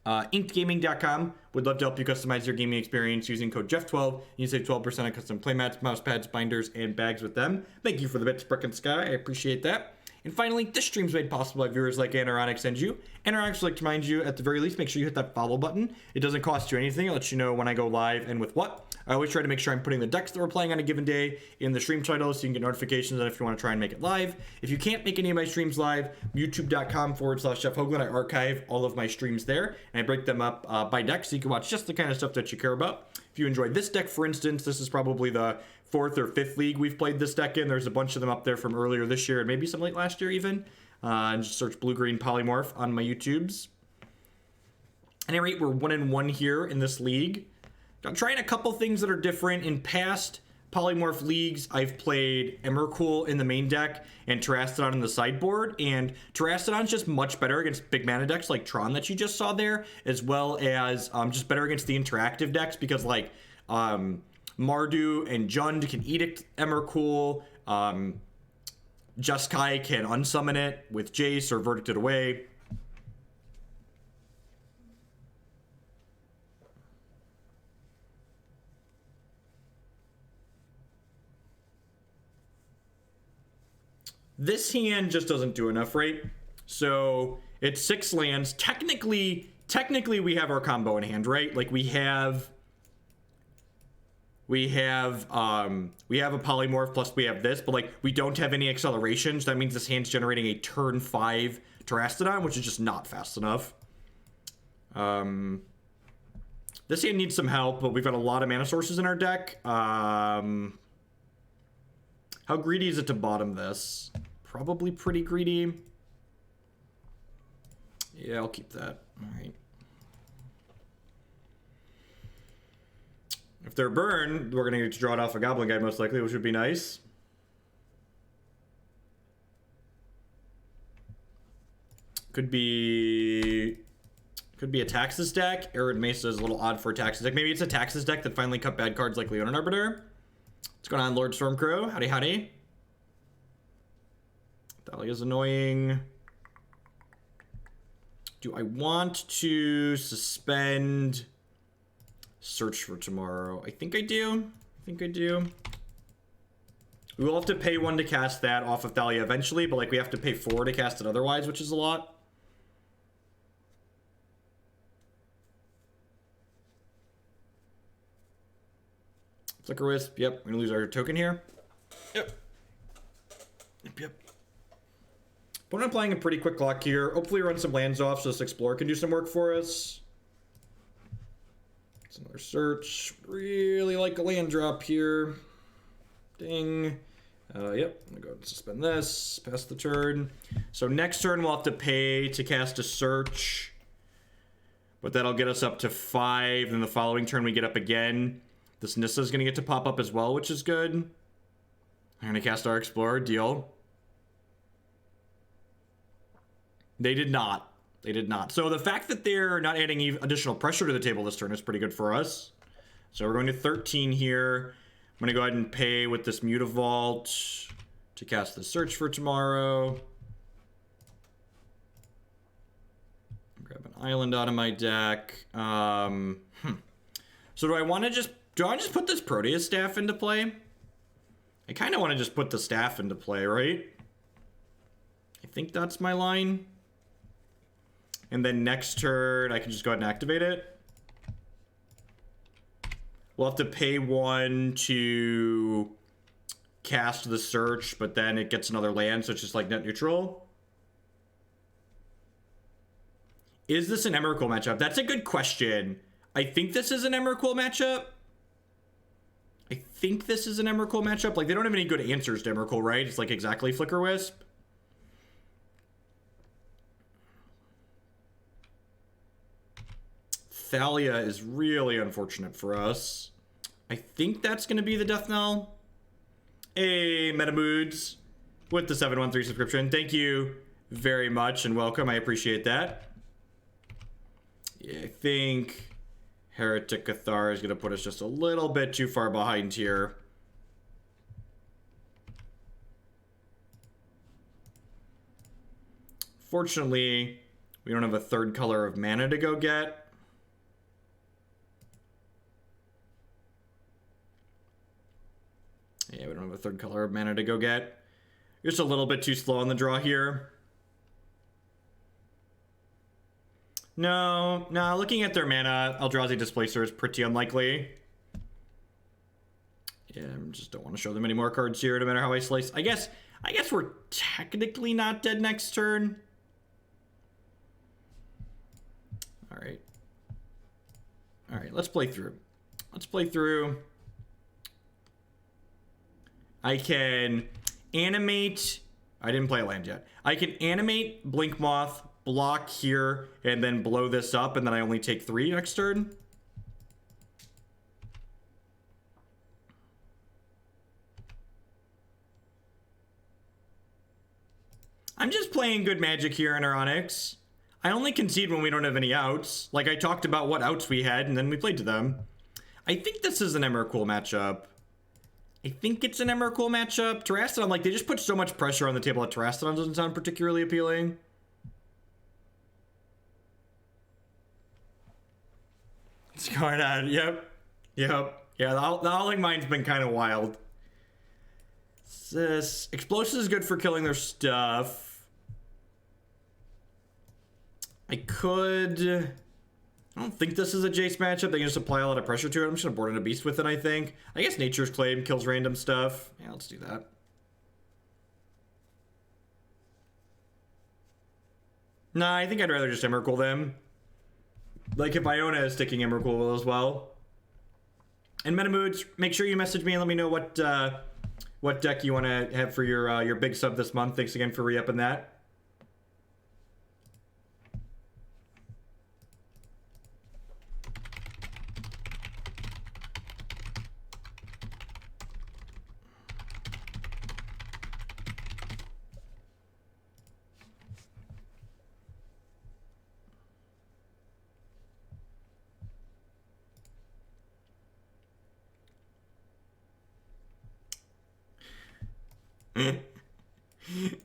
InkedGaming.com would love to help you customize your gaming experience using code Jeff12. You can save 12% on custom playmats, mouse pads, binders, and bags with them. Thank you for the bits, Brick and Sky. I appreciate that. And finally, this stream's made possible by viewers like Anoronics and you. Anoronics would like to remind you, at the very least, make sure you hit that follow button. It doesn't cost you anything. It lets you know when I go live and with what. I always try to make sure I'm putting the decks that we're playing on a given day in the stream title so you can get notifications on if you want to try and make it live. If you can't make any of my streams live, youtube.com/Jeff Hoagland. I archive all of my streams there, and I break them up by deck so you can watch just the kind of stuff that you care about. If you enjoyed this deck, for instance, this is probably the 4th or 5th league we've played this deck in. There's a bunch of them up there from earlier this year and maybe some late last year even. And just search blue-green polymorph on my YouTubes. At any rate, we're 1-1 here in this league. I'm trying a couple things that are different. In past polymorph leagues, I've played Emrakul in the main deck and Terastodon in the sideboard. And Terastodon's just much better against big mana decks like Tron that you just saw there, as well as just better against the interactive decks because like Mardu and Jund can edict Emrakul. Jeskai can unsummon it with Jace or verdict it away. This hand just doesn't do enough, right? So it's 6 lands. Technically we have our combo in hand, right? Like we have a polymorph plus we have this, but like we don't have any acceleration. So that means this hand's generating a turn 5 Terastodon, which is just not fast enough. This hand needs some help, but we've got a lot of mana sources in our deck. How greedy is it to bottom this? Probably pretty greedy. Yeah, I'll keep that. All right. If they're burned, we're going to get to draw it off a Goblin Guide most likely, which would be nice. Could be a Taxes deck. Arid Mesa is a little odd for a Taxes deck. Maybe it's a Taxes deck that finally cut bad cards like Leonin Arbiter. What's going on, Lord Stormcrow? Howdy, howdy. Thalia's annoying. Do I want to suspend Search for Tomorrow? I think I do. We will have to pay 1 to cast that off of Thalia eventually, but like we have to pay 4 to cast it otherwise, which is a lot. Flicker Wisp. Yep, we're gonna lose our token here. Yep. But I'm playing a pretty quick clock here. Hopefully run some lands off so this Explorer can do some work for us. Cast another search. Really like a land drop here. Ding. Yep, I'm gonna go ahead and suspend this. Pass the turn. So next turn we'll have to pay to cast a search. But that'll get us up to 5. Then the following turn we get up again. This Nissa is gonna get to pop up as well, which is good. I'm gonna cast our Explorer. Deal. They did not. They did not. So the fact that they're not adding additional pressure to the table this turn is pretty good for us. So we're going to 13 here. I'm going to go ahead and pay with this Mutavault to cast the search for tomorrow. Grab an island out of my deck. So do I want to just put this Proteus Staff into play? I kind of want to just put the staff into play, right? I think that's my line. And then next turn, I can just go ahead and activate it. We'll have to pay 1 to cast the search, but then it gets another land, so it's just like net neutral. Is this an Emrakul matchup? That's a good question. I think this is an Emrakul matchup. I think this is an Emrakul matchup. Like, they don't have any good answers to Emrakul, right? It's like exactly Flicker Wisp. Thalia is really unfortunate for us. I think that's going to be the death knell. Hey, Metamoods with the 713 subscription. Thank you very much and welcome. I appreciate that. Yeah, I think Heretic Cathar is going to put us just a little bit too far behind here. Fortunately, we don't have a third color of mana to go get. Yeah, we don't have a third color of mana to go get. Just a little bit too slow on the draw here. No, looking at their mana, Eldrazi Displacer is pretty unlikely. Yeah, I just don't want to show them any more cards here, no matter how I slice. I guess we're technically not dead next turn. Alright, let's play through. I can animate... I didn't play a land yet. I can animate Blinkmoth, block here, and then blow this up, and then I only take 3 next turn. I'm just playing good Magic here in our Onyx. I only concede when we don't have any outs. Like, I talked about what outs we had, and then we played to them. I think this is an Emrakul matchup. I think it's an Emrakul matchup. Terastodon, like, they just put so much pressure on the table that Terastodon doesn't sound particularly appealing. What's going on? Yep. Yeah, the Howling Mind's been kind of wild. This Explosive is good for killing their stuff. I don't think this is a Jace matchup. They can just apply a lot of pressure to it. I'm just gonna board in a beast with it, I think. I guess Nature's Claim kills random stuff. Yeah, let's do that. Nah, I think I'd rather just Emrakul them. Like, if Iona is sticking Emrakul as well. And Metamoods, make sure you message me and let me know what deck you want to have for your big sub this month. Thanks again for re-upping that.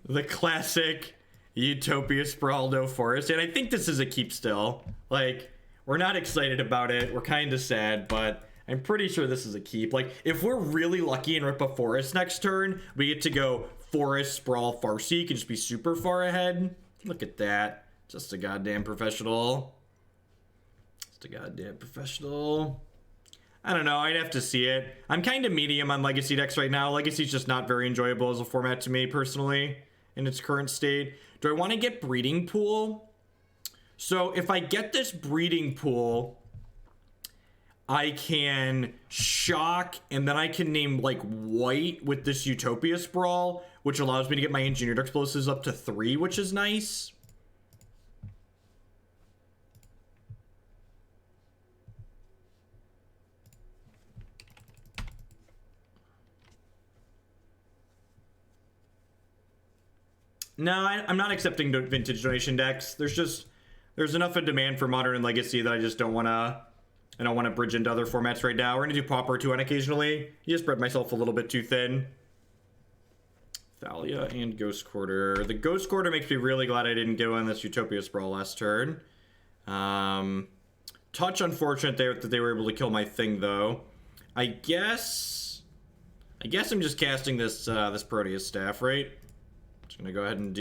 The classic Utopia Sprawl no forest. And I think this is a keep still. Like, we're not excited about it. We're kind of sad, but I'm pretty sure this is a keep. Like, if we're really lucky and rip a forest next turn, we get to go Forest, Sprawl, Farseek and just be super far ahead. Look at that. Just a goddamn professional. I don't know, I'd have to see it. I'm kind of medium on Legacy decks right now. Legacy's just not very enjoyable as a format to me, personally, in its current state. Do I want to get Breeding Pool? So, if I get this Breeding Pool, I can shock, and then I can name like white with this Utopia Sprawl, which allows me to get my engineered explosives up to 3, which is nice. No, I'm not accepting vintage donation decks. There's enough in demand for Modern and Legacy that I just don't want to bridge into other formats right now. We're going to do Pauper 2 on occasionally. You just spread myself a little bit too thin. Thalia and Ghost Quarter. The Ghost Quarter makes me really glad I didn't go on this Utopia Sprawl last turn. Touch unfortunate that they were able to kill my thing, though. I guess I'm just casting this Proteus Staff, right? Just gonna go ahead and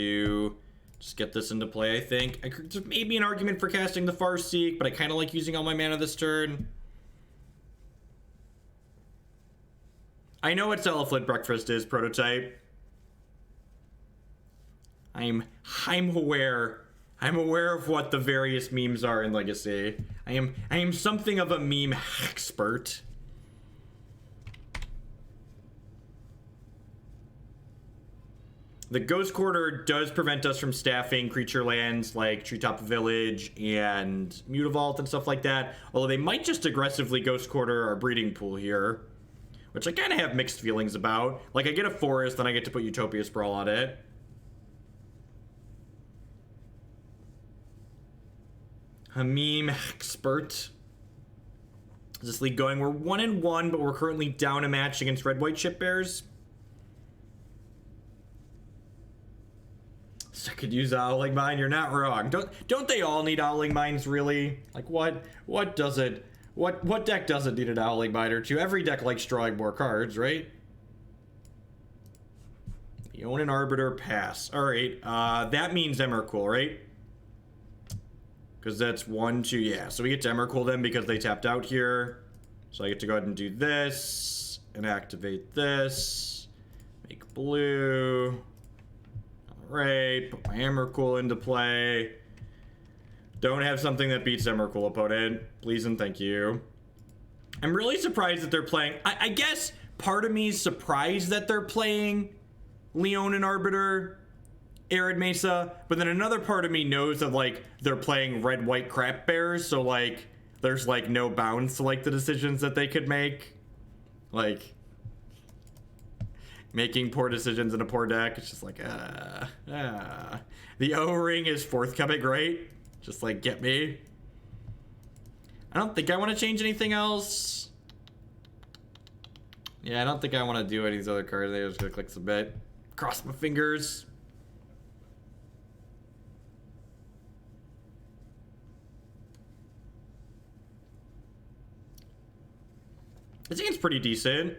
just get this into play, I think. There's maybe an argument for casting the Farseek, but I kind of like using all my mana this turn. I know what Celeflid Breakfast is, Prototype. I'm aware. I'm aware of what the various memes are in Legacy. I am something of a meme expert. The Ghost Quarter does prevent us from staffing creature lands like Treetop Village and Mutavault and stuff like that. Although they might just aggressively Ghost Quarter our breeding pool here, which I kind of have mixed feelings about. Like, I get a forest, then I get to put Utopia Sprawl on it. A meme expert. Is this league going? We're 1-1, but we're currently down a match against Red-White Chip Bears. So I could use Owling Mine. You're not wrong. Don't they all need Owling Mines, really? Like, what does it? What deck doesn't need an Owling Mine or two? Every deck likes drawing more cards, right? Iona Arbiter, pass. All right, that means Emrakul, right? Because that's 1, 2, yeah. So we get to Emrakul then because they tapped out here. So I get to go ahead and do this and activate this. Make blue. Right, put my Emrakul into play. Don't have something that beats Emrakul, opponent. Please and thank you. I'm really surprised that they're playing. I guess part of me is surprised that they're playing Leon and Arbiter, Arid Mesa, but then another part of me knows that, like, they're playing red-white crap bears, so, like, there's, like, no bounds to, like, the decisions that they could make. Like, making poor decisions in a poor deck. It's just like, The O-Ring is forthcoming, right? Just like, get me. I don't think I want to change anything else. Yeah, I don't think I want to do any of these other cards. I'm just gonna click submit. Cross my fingers. This game's pretty decent.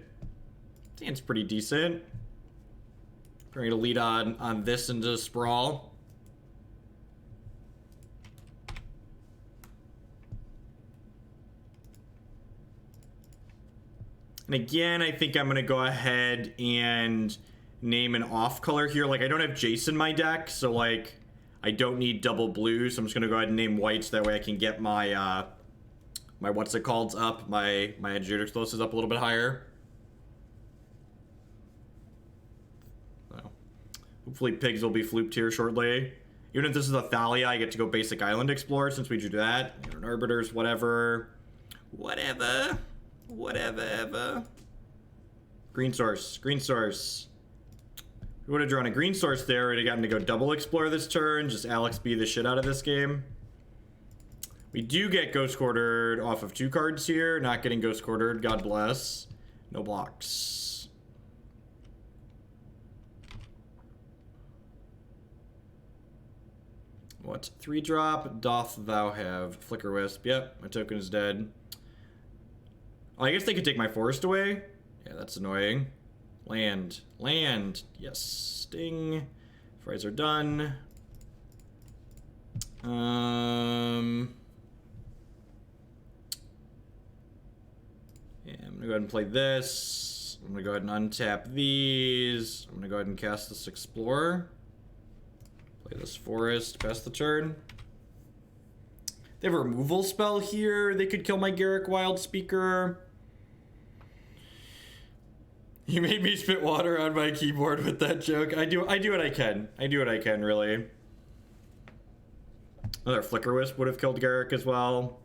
It's pretty decent. We're gonna lead on this into Sprawl. And again, I think I'm gonna go ahead and name an off color here. Like, I don't have Jace in my deck, so like I don't need double blue, so I'm just gonna go ahead and name white so that way I can get my my what's it called up, my engineered explosives up a little bit higher. Hopefully pigs will be flooped here shortly. Even if this is a Thalia, I get to go basic Island Explorer since we drew that. Arbiters, whatever. Whatever. Green source. We would have drawn a green source there. We'd have gotten to go double Explorer this turn. Just Alex B the shit out of this game. We do get Ghost Quartered off of 2 cards here. Not getting Ghost Quartered. God bless. No blocks. What? 3-drop doth thou have? Flicker Wisp. Yep, my token is dead. Oh, I guess they could take my forest away. Yeah, that's annoying. Land. Yes. Sting. Fries are done. Yeah, I'm gonna go ahead and play this. I'm gonna go ahead and untap these. I'm gonna go ahead and cast this Explorer. Play this forest, pass the turn. They have a removal spell here. They could kill my Garruk Wildspeaker. You made me spit water on my keyboard with that joke. I do what I can. I do what I can, really. Another Flicker Wisp would have killed Garruk as well.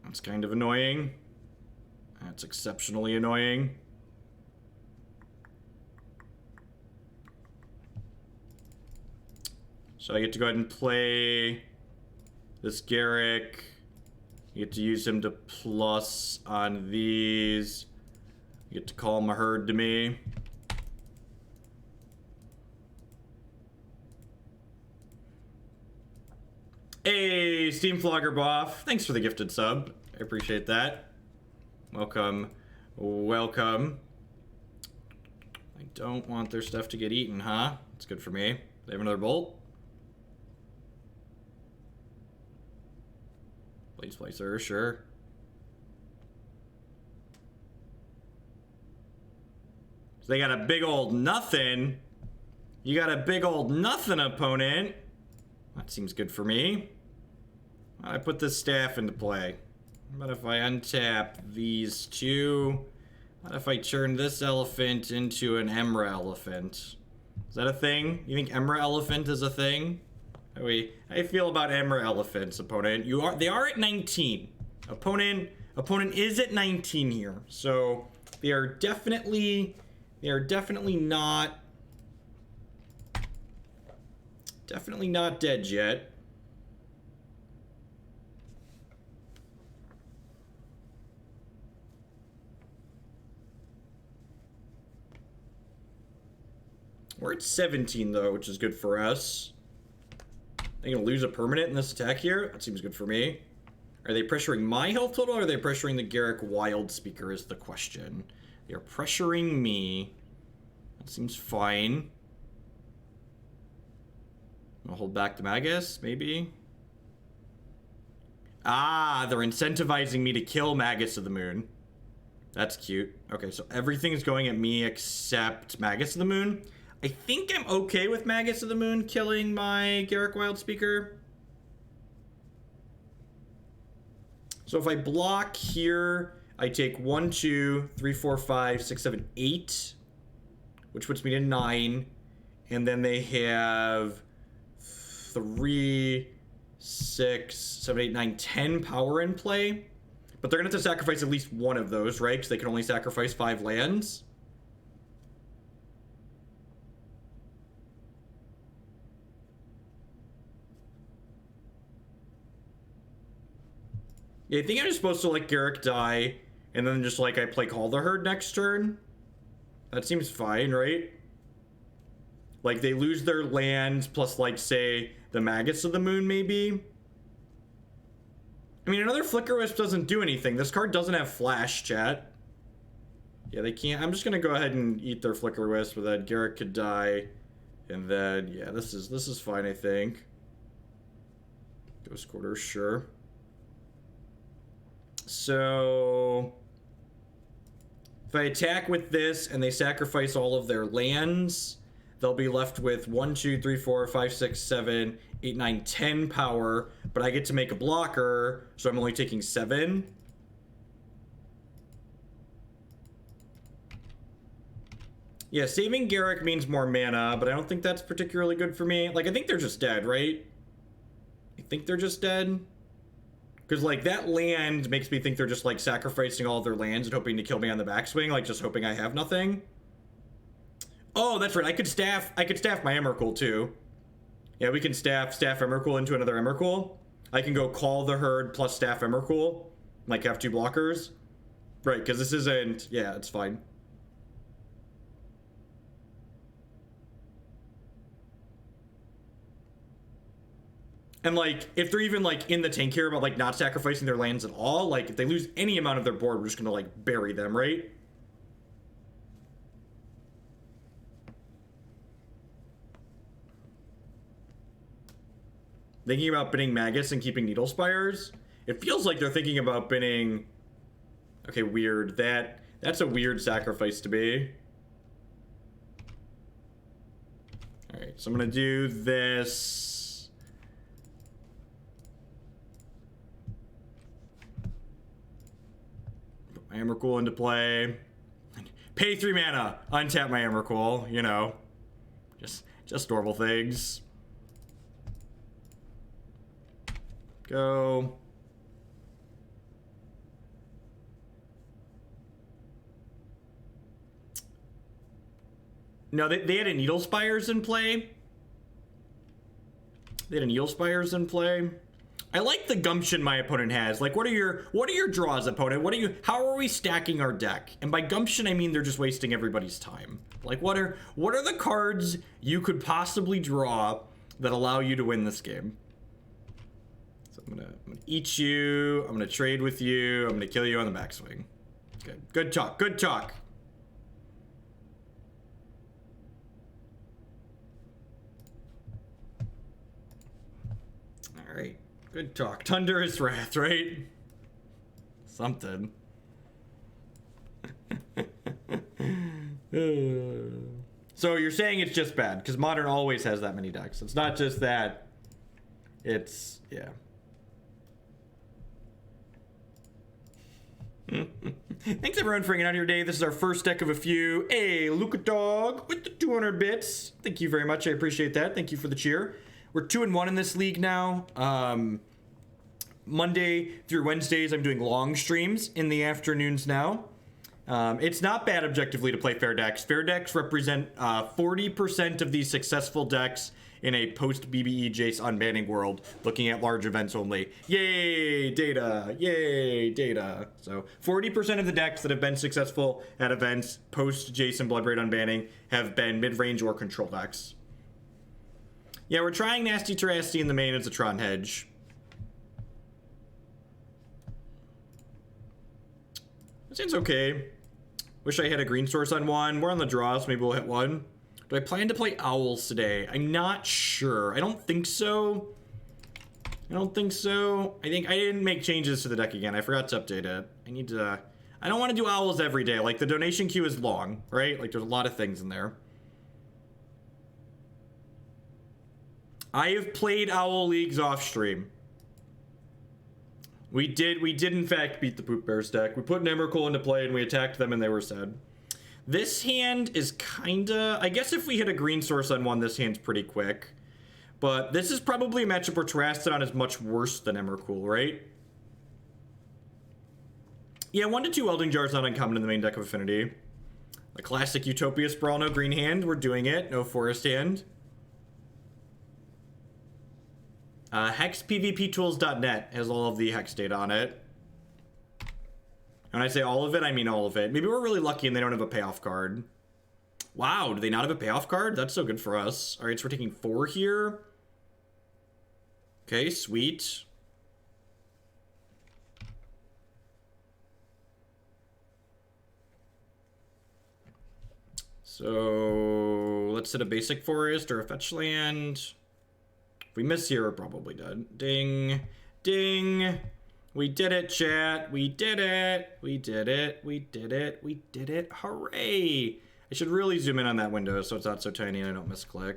That's kind of annoying. That's exceptionally annoying. So I get to go ahead and play this Garruk. You get to use him to plus on these. You get to call my herd to me. Hey, Steam Flogger Boff. Thanks for the gifted sub. I appreciate that. Welcome. Welcome. I don't want their stuff to get eaten, huh? It's good for me. They have another bolt. Blaze Placer, sure. So they got a big old nothing. You got a big old nothing, opponent. That seems good for me. I put this staff into play. What if I untap these two? What if I turn this elephant into an Emra elephant? Is that a thing? You think Emra elephant is a thing? How do you feel about Emra elephants, opponent? They are at 19. Opponent is at 19 here. So they are definitely not dead yet. We're at 17 though, which is good for us. They gonna lose a permanent in this attack here? That seems good for me. Are they pressuring my health total, or are they pressuring the Garruk Wildspeaker is the question. They are pressuring me. That seems fine. I'll hold back the Magus, maybe? Ah, they're incentivizing me to kill Magus of the Moon. That's cute. Okay, so everything is going at me except Magus of the Moon. I think I'm okay with Magus of the Moon killing my Garruk Wildspeaker. So if I block here, I take 1, 2, 3, 4, 5, 6, 7, 8, which puts me to 9. And then they have 3, 6, 7, 8, 9, 10 power in play. But they're going to have to sacrifice at least one of those, right? Because they can only sacrifice 5 lands. Yeah, I think I'm just supposed to let Garruk die, and then just like I play Call the Herd next turn. That seems fine, right? Like they lose their lands plus like say the Magus of the Moon maybe. I mean another Flicker Wisp doesn't do anything. This card doesn't have flash, chat. Yeah, they can't. I'm just gonna go ahead and eat their Flicker Wisp so that Garruk could die. And then yeah, this is fine, I think. Ghost Quarter, sure. So if I attack with this and they sacrifice all of their lands, they'll be left with 1, 2, 3, 4, 5, 6, 7, 8, 9, 10 power, but I get to make a blocker, so I'm only taking 7. Yeah, saving Garruk means more mana, but I don't think that's particularly good for me. Like, I think they're just dead, right? I think they're just dead. Because, like, that land makes me think they're just, like, sacrificing all of their lands and hoping to kill me on the backswing, like, just hoping I have nothing. Oh, that's right. I could staff my Emrakul, too. Yeah, we can staff Emrakul into another Emrakul. I can go Call the Herd plus staff Emrakul. Like, have 2 blockers. Right, because this isn't... Yeah, it's fine. And, like, if they're even, like, in the tank here about, like, not sacrificing their lands at all, like, if they lose any amount of their board, we're just gonna, like, bury them, right? thinking about binning Magus and keeping Needle Spires. It feels like they're thinking about binning... Okay, weird. That's a weird sacrifice to be. Alright, so I'm gonna do this. Put my Emrakul into play. Pay 3 mana, untap my Emrakul, you know. Just normal things. Go. No, they had a Needle Spires in play. They had a Needle Spires in play. I like the gumption my opponent has. Like, what are your draws, opponent? How are we stacking our deck? And by gumption, I mean they're just wasting everybody's time. Like, what are the cards you could possibly draw that allow you to win this game? So I'm gonna eat you. I'm gonna trade with you. I'm gonna kill you on the backswing. Good. Good talk. Good talk. All right. Good talk. Thunderous Wrath, right? Something. So you're saying it's just bad because Modern always has that many decks. It's not just that. It's, yeah. Thanks everyone for hanging out here today. This is our first deck of a few. Hey, Luca Dog with the 200 bits. Thank you very much. I appreciate that. Thank you for the cheer. We're 2-1 in this league now. Monday through Wednesdays, I'm doing long streams in the afternoons now. It's not bad objectively to play fair decks. Fair decks represent 40% of the successful decks in a post-BBE Jace unbanning world, looking at large events only. Yay, data. Yay, data. So 40% of the decks that have been successful at events post-Jace and Bloodbraid unbanning have been mid-range or control decks. Yeah, we're trying Nasty Terasti in the main as a Tron Hedge. That seems okay. Wish I had a green source on one. We're on the draw, so maybe we'll hit one. Do I plan to play Owls today? I'm not sure. I don't think so. I don't think so. I think I didn't make changes to the deck again. I forgot to update it. I need to... I don't want to do Owls every day. Like, the donation queue is long, right? Like, there's a lot of things in there. I have played Owl Leagues off stream. We did in fact beat the Poop Bears deck. We put an Emrakul into play and we attacked them and they were sad. This hand is kinda... I guess if we hit a green source on one, this hand's pretty quick. But this is probably a matchup where Terastodon is much worse than Emrakul, right? Yeah, 1 to 2 Welding Jars not uncommon in the main deck of Affinity. A classic Utopia Sprawl, no green hand. We're doing it. No forest hand. HexPVPtools.net has all of the hex data on it. When I say all of it, I mean all of it. Maybe we're really lucky and they don't have a payoff card. Wow, do they not have a payoff card? That's so good for us. All right, so we're taking 4 here. Okay, sweet. So let's hit a basic forest or a fetch land. If we miss here, we're probably dead. Ding, ding. We did it, chat. We did it. We did it. We did it. We did it. Hooray. I should really zoom in on that window so it's not so tiny and I don't misclick.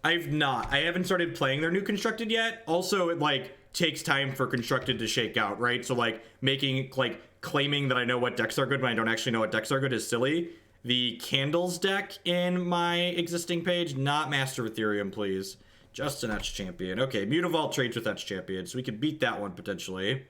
I've not. I haven't started playing their new Constructed yet. Also, it, like, takes time for Constructed to shake out, right? So, like, making, like, claiming that I know what decks are good when I don't actually know what decks are good is silly. The Candles deck in my existing page, not Master of Ethereum, please. Just an Etch Champion. Okay, Mutavault trades with Etch Champion, so we could beat that one potentially.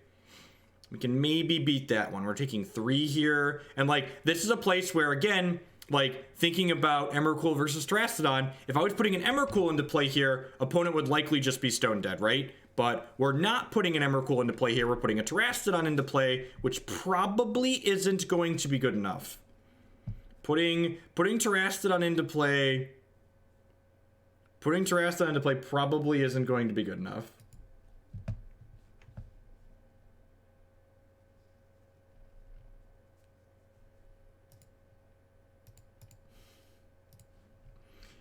We can maybe beat that one. We're taking 3 here. And, like, this is a place where, again, like, thinking about Emrakul versus Terastodon, if I was putting an Emrakul into play here, opponent would likely just be stone dead, right? But we're not putting an Emrakul into play here. We're putting a Terastodon into play, which probably isn't going to be good enough. Putting Terastodon into play... Putting Terastodon into play probably isn't going to be good enough.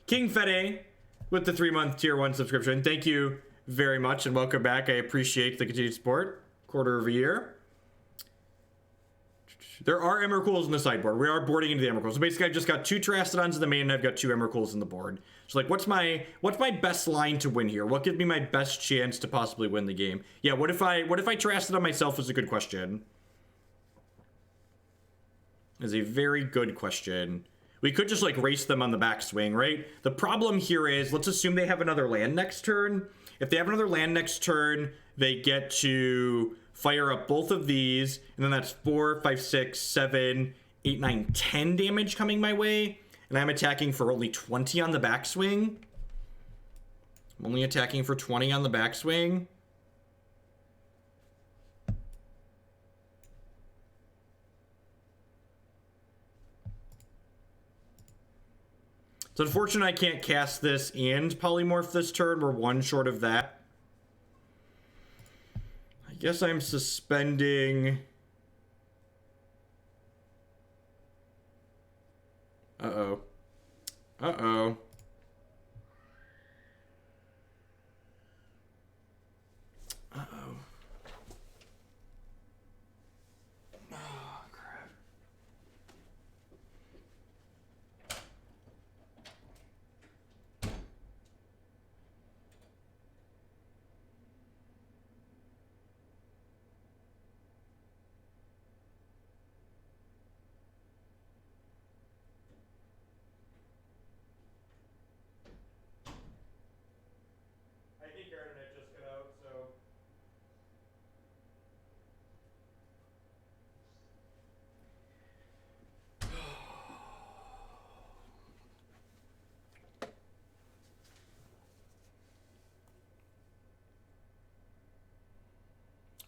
King Fede with the 3-month tier 1 subscription. Thank you very much and welcome back. I appreciate the continued support. Quarter of a year. There are Emrakuls in the sideboard. We are boarding into the Emrakul. So basically, I've just got 2 Terastodons in the main, and I've got 2 Emrakuls in the board. So like, what's my best line to win here? What gives me my best chance to possibly win the game? Yeah, what if I Terastodon myself is a good question. Is a very good question. We could just like race them on the backswing, right? The problem here is, let's assume they have another land next turn. If they have another land next turn, they get to fire up both of these, and then that's 4, 5, 6, 7, 8, 9, 10 damage coming my way, and I'm attacking for only 20 on the backswing. I'm only attacking for 20 on the backswing. It's unfortunate I can't cast this and Polymorph this turn. We're 1 short of that. I guess I'm suspending... Uh-oh. Uh-oh. Uh-oh. Oh, crap.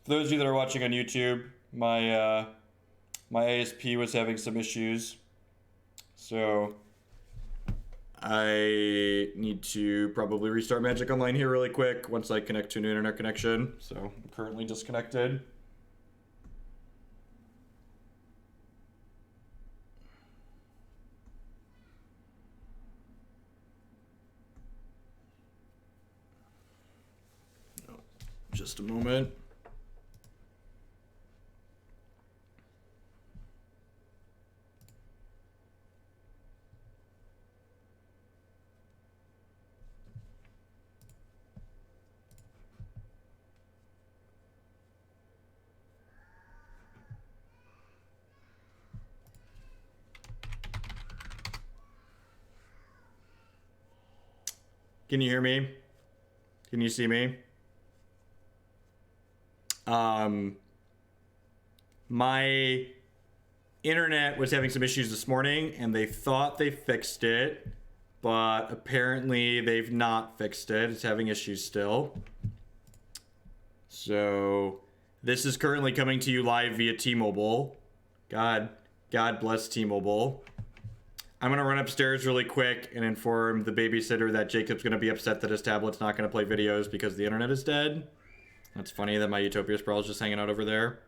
For those of you that are watching on YouTube, my ASP was having some issues, so I need to probably restart Magic Online here really quick once I connect to a new internet connection. So I'm currently disconnected. Just a moment. Can you hear me? Can you see me? My internet was having some issues this morning and they thought they fixed it, but apparently they've not fixed it. It's having issues still. So this is currently coming to you live via T-Mobile. God bless T-Mobile. I'm going to run upstairs really quick and inform the babysitter that Jacob's going to be upset that his tablet's not going to play videos because the internet is dead. That's funny that my Utopia Sprawl is just hanging out over there.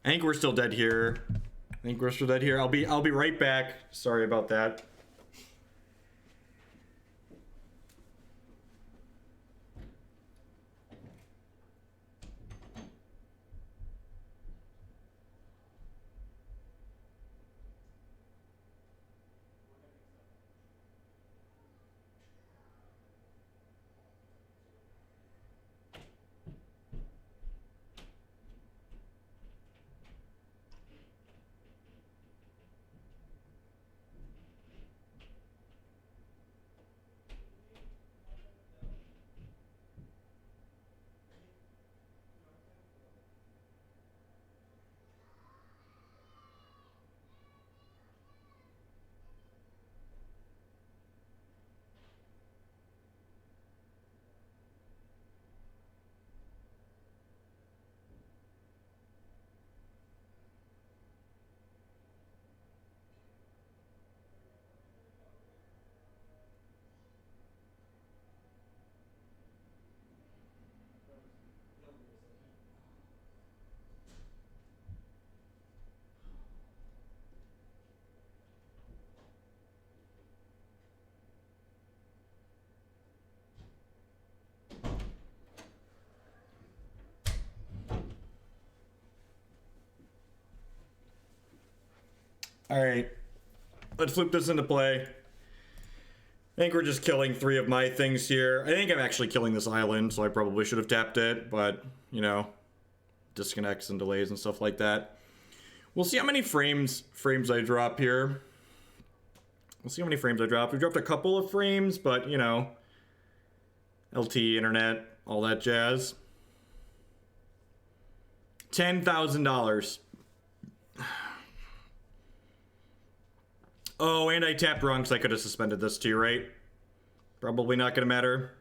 I think we're still dead here. I'll be right back. Sorry about that. Alright. Let's flip this into play. I think we're just killing 3 of my things here. I think I'm actually killing this island, so I probably should have tapped it, but, you know, disconnects and delays and stuff like that. We'll see how many frames I drop here. We'll see how many frames I drop. We dropped a couple of frames, but, you know, LTE, internet, all that jazz. $10,000. Oh, and I tapped wrong because I could have suspended this too, right? Probably not gonna matter.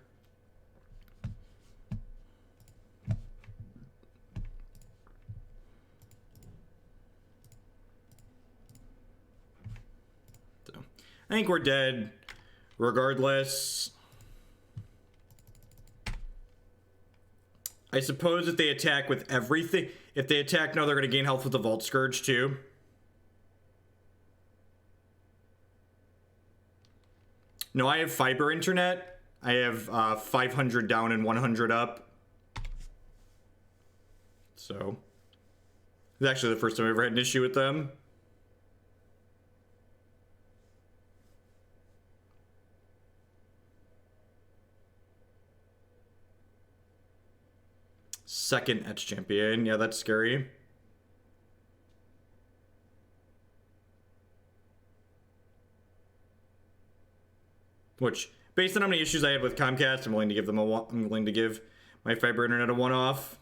So, I think we're dead regardless. I suppose if they attack with everything, if they attack now, they're gonna gain health with the Vault Scourge too. No, I have fiber internet. I have 500 down and 100 up. So, it's actually the first time I ever had an issue with them. Second Etch Champion. Yeah, that's scary. Which, based on how many issues I had with Comcast, I'm willing to give them I'm willing to give my fiber internet a one-off.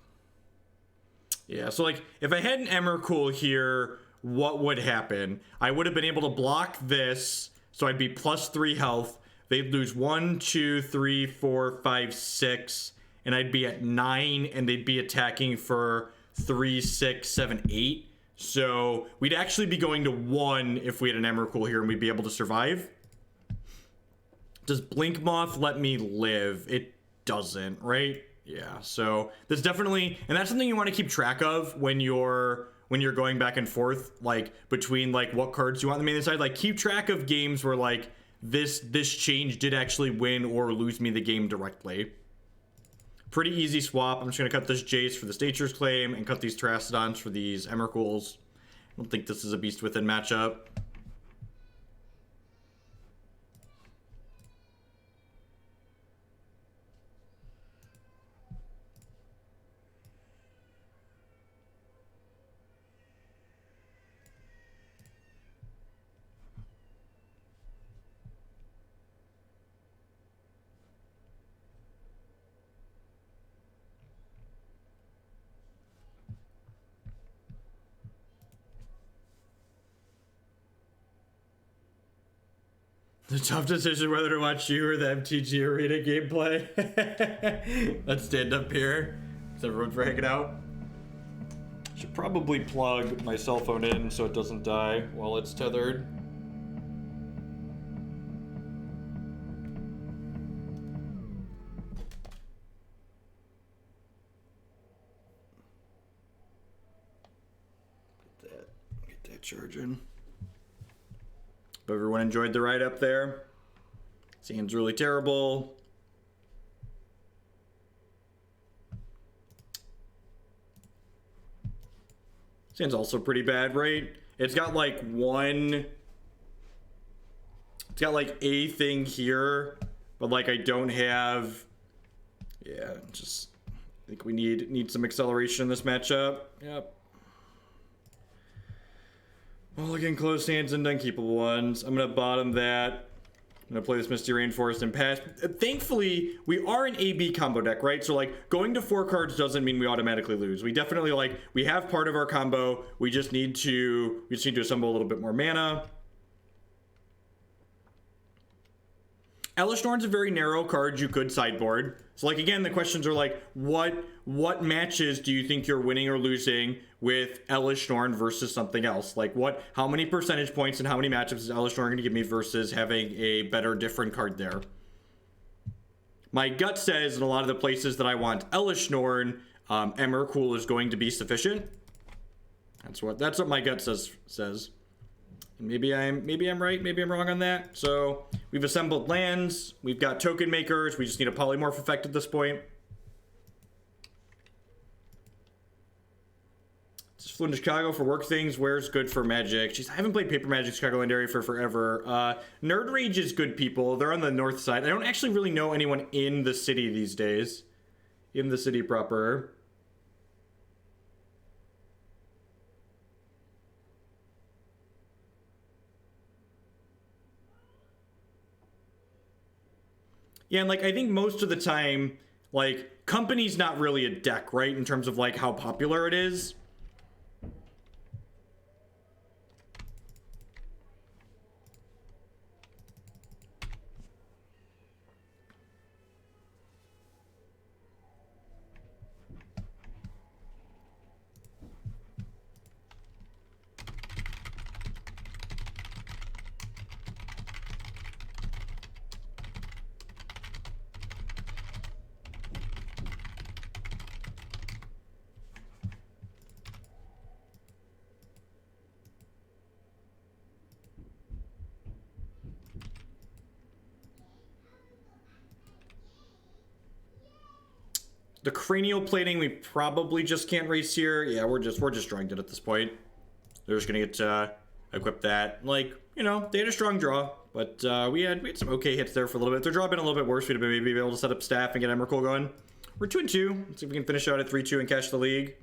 Yeah, so like, if I had an Emrakul here, what would happen? I would have been able to block this, so I'd be +3 health. They'd lose 1, 2, 3, 4, 5, 6, and I'd be at 9, and they'd be attacking for 3, 6, 7, 8. So we'd actually be going to 1 if we had an Emrakul here, and we'd be able to survive. Does Blinkmoth let me live? It doesn't, right? Yeah, so there's definitely, and that's something you want to keep track of when you're going back and forth, like between like what cards you want on the main side. Like keep track of games where like this change did actually win or lose me the game directly. Pretty easy swap. I'm just gonna cut this Jace for the Stature's Claim and cut these Terastodons for these Emrakuls. I don't think this is a Beast Within matchup. The tough decision whether to watch you or the MTG Arena gameplay. Let's stand up here. Is everyone for hanging out? Should probably plug my cell phone in so it doesn't die while it's tethered. Get that charging. Hope everyone enjoyed the ride up there. Seems really terrible. Seems also pretty bad, right? It's got like one... It's got like a thing here, but like I don't have... Yeah, just... I think we need some acceleration in this matchup. Yep. Mulligan, closed hands, and unkeepable ones. I'm gonna bottom that. I'm gonna play this Misty Rainforest and pass. Thankfully, we are an AB combo deck, right? So like going to 4 cards doesn't mean we automatically lose. We definitely like we have part of our combo. We just need to assemble a little bit more mana. Elishnorn's a very narrow card you could sideboard. So like again, the questions are like, what matches do you think you're winning or losing with Elishnorn versus something else? Like how many percentage points and how many matchups is Elishnorn going to give me versus having a better, different card there? My gut says in a lot of the places that I want Elishnorn, Emrakul is going to be sufficient. That's what my gut says. Maybe I'm right, maybe I'm wrong on that. So we've assembled lands, we've got token makers, we just need a polymorph effect at this point. It's flew into Chicago for work things. Where's good for Magic? Jeez, I haven't played Paper Magic Chicagoland area for forever. Nerd Rage is good people. They're on the north side. I don't actually really know anyone in the city these days. In the city proper. Yeah, and like I think most of the time, like company's not really a deck, right? In terms of like how popular it is. The cranial plating we probably just can't race here. Yeah, we're just drawing it at this point. They're just gonna get equip that. Like, you know, they had a strong draw, but we had some okay hits there for a little bit. Their draw had been a little bit worse. We'd have been maybe able to set up staff and get Emrakul going. We're 2-2. Let's see if we can finish out at 3-2 and cash the league.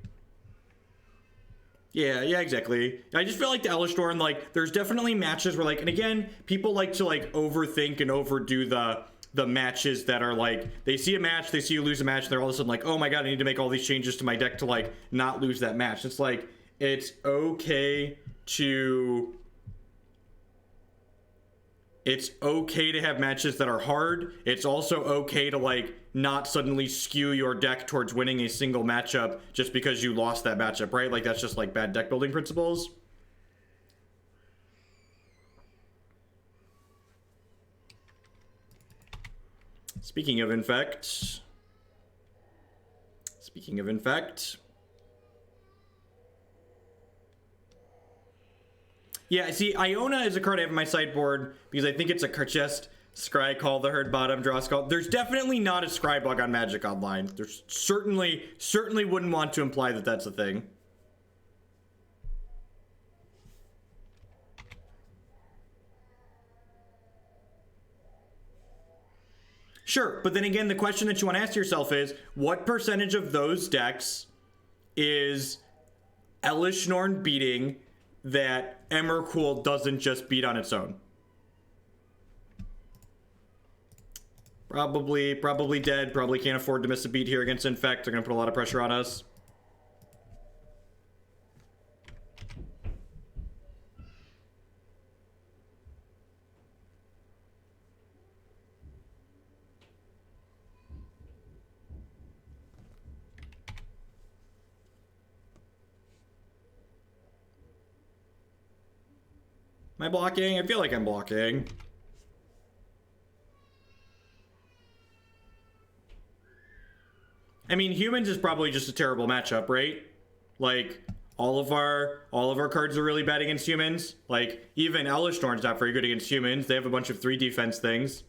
Yeah, exactly. I just feel like the Elish Dorn, like, there's definitely matches where, like, and again, people like to, like, overthink and overdo the matches that are, like, they see a match, they see you lose a match, and they're all of a sudden like, oh my god, I need to make all these changes to my deck to, like, not lose that match. It's like, it's okay to... It's okay to have matches that are hard. It's also okay to, like, not suddenly skew your deck towards winning a single matchup just because you lost that matchup, right? Like, that's just, like, bad deck building principles. Speaking of Infect. Yeah, see, Iona is a card I have in my sideboard because I think it's a chest. Scry Call the Herd bottom, draw Skull. There's definitely not a Scry bug on Magic Online. There's certainly wouldn't want to imply that that's a thing. Sure, but then again, the question that you want to ask yourself is, what percentage of those decks is Elish Norn beating that Emrakul doesn't just beat on its own? Probably dead. Probably can't afford to miss a beat here against Infect. They're going to put a lot of pressure on us. Am I blocking? I feel like I'm blocking. I mean, humans is probably just a terrible matchup, right? Like, all of our cards are really bad against humans. Like, even Elish Norn's not very good against humans. They have a bunch of 3 defense things.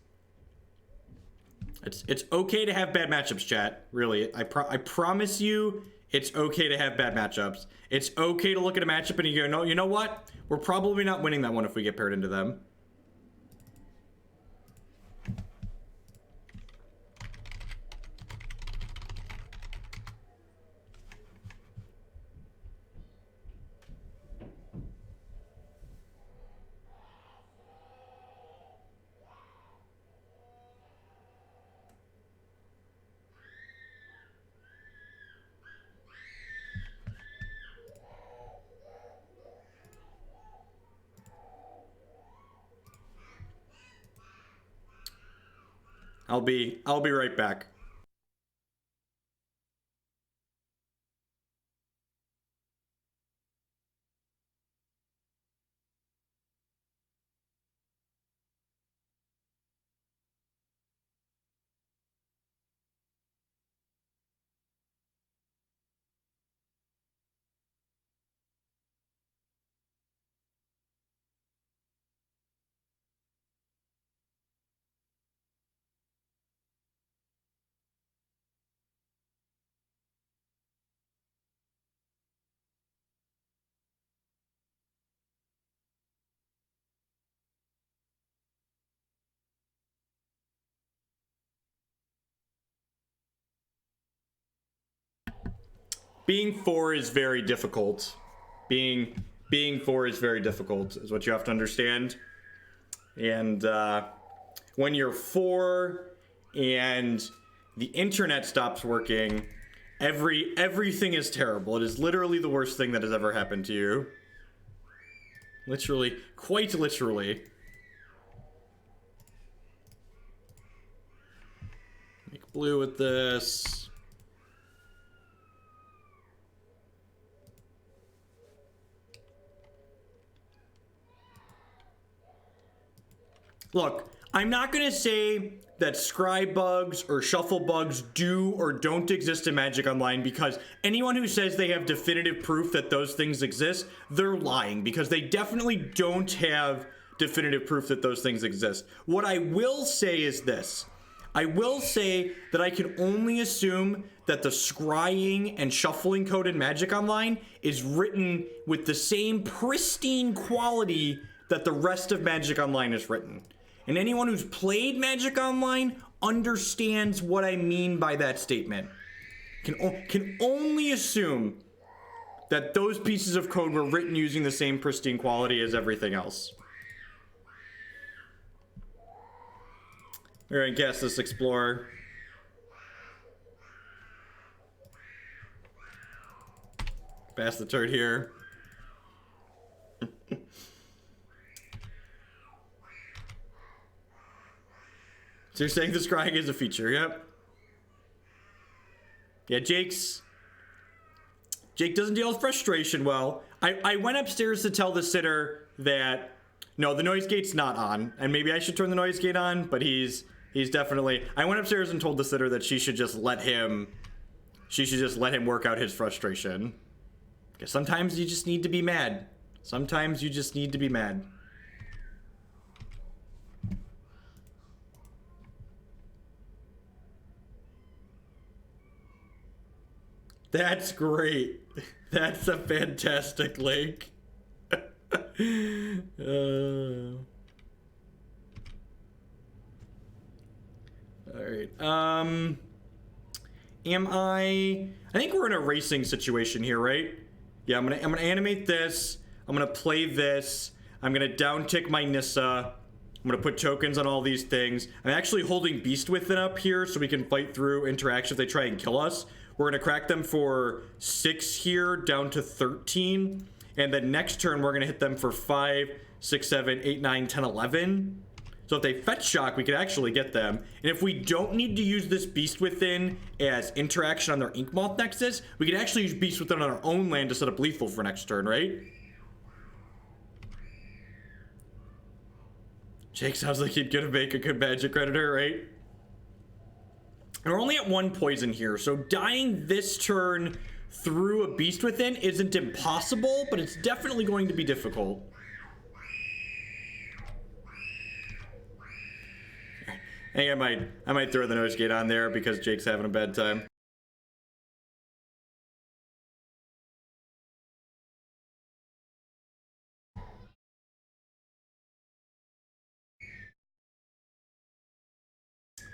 It's okay to have bad matchups, chat. Really, I promise you, it's okay to have bad matchups. It's okay to look at a matchup and you go, no, you know what? We're probably not winning that one if we get paired into them. I'll be right back. being 4 is very difficult. Being 4 is very difficult, is what you have to understand. And when you're 4 and the internet stops working, everything is terrible. It is literally the worst thing that has ever happened to you. Literally, quite literally. Make blue with this. Look, I'm not going to say that scribe bugs or shuffle bugs do or don't exist in Magic Online, because anyone who says they have definitive proof that those things exist, they're lying, because they definitely don't have definitive proof that those things exist. What I will say is this. I will say that I can only assume that the scrying and shuffling code in Magic Online is written with the same pristine quality that the rest of Magic Online is written. And anyone who's played Magic Online understands what I mean by that statement. Can only assume that those pieces of code were written using the same pristine quality as everything else. We're gonna cast this Explorer. Pass the turret here. So you're saying the scrying is a feature? Yep. Yeah, Jake doesn't deal with frustration well. I went upstairs to tell the sitter that no, the noise gate's not on, and maybe I should turn the noise gate on, but he's definitely. I went upstairs and told the sitter that she should just let him work out his frustration. Because sometimes you just need to be mad. Sometimes you just need to be mad. That's great. That's a fantastic link. Alright. I think we're in a racing situation here, right? Yeah, I'm gonna animate this. I'm gonna play this. I'm gonna down tick my Nissa. I'm gonna put tokens on all these things. I'm actually holding Beast Within up here so we can fight through interactions if they try and kill us. We're gonna crack them for 6 here, down to 13. And then next turn, we're gonna hit them for 5, 6, 7, 8, 9, 10, 11. So if they fetch shock, we could actually get them. And if we don't need to use this Beast Within as interaction on their Blinkmoth Nexus, we could actually use Beast Within on our own land to set up lethal for next turn, right? Jake sounds like he'd gonna make a good Magic Creditor, right? And we're only at 1 poison here, so dying this turn through a Beast Within isn't impossible, but it's definitely going to be difficult. I think I might throw the noise gate on there because Jake's having a bad time.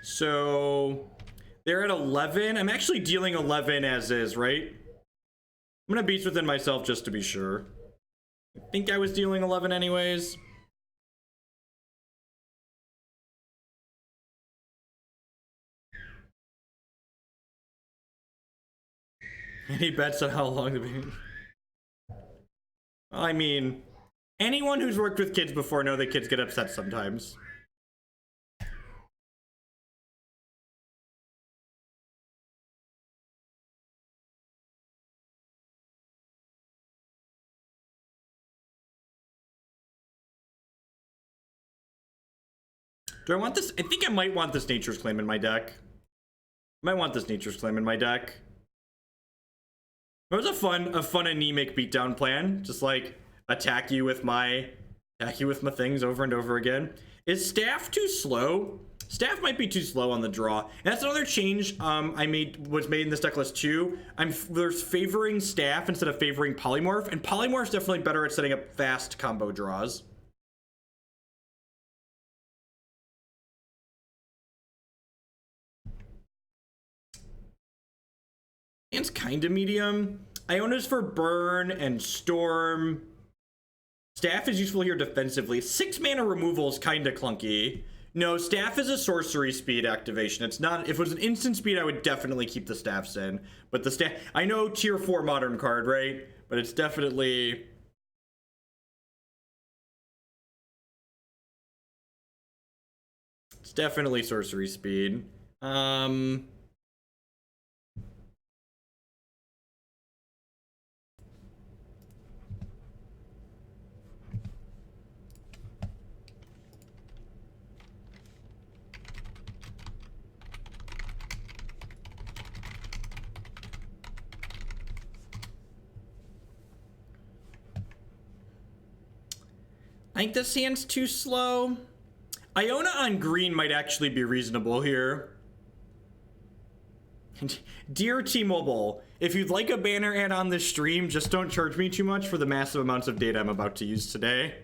So they're at 11. I'm actually dealing 11 as is, right? I'm gonna Beast Within myself just to be sure. I think I was dealing 11 anyways. Any bets on how long the baby? I mean, anyone who's worked with kids before know that kids get upset sometimes. Do I want this? I think I might want this Nature's Claim in my deck. Might want this Nature's Claim in my deck. It was a fun anemic beatdown plan. Just like attack you with my things over and over again. Is Staff too slow? Staff might be too slow on the draw. And that's another change was made in this deck list too. There's favoring Staff instead of favoring Polymorph, and Polymorph's definitely better at setting up fast combo draws. It's kind of medium. Iona's for burn and storm. Staff is useful here defensively. 6 mana removal is kind of clunky. No, Staff is a sorcery speed activation. It's not, if it was an instant speed, I would definitely keep the Staffs in. But the Staff, I know tier 4 modern card, right? But it's definitely... It's definitely sorcery speed. I think this hand's too slow. Iona on green might actually be reasonable here. Dear T-Mobile, if you'd like a banner ad on this stream, just don't charge me too much for the massive amounts of data I'm about to use today.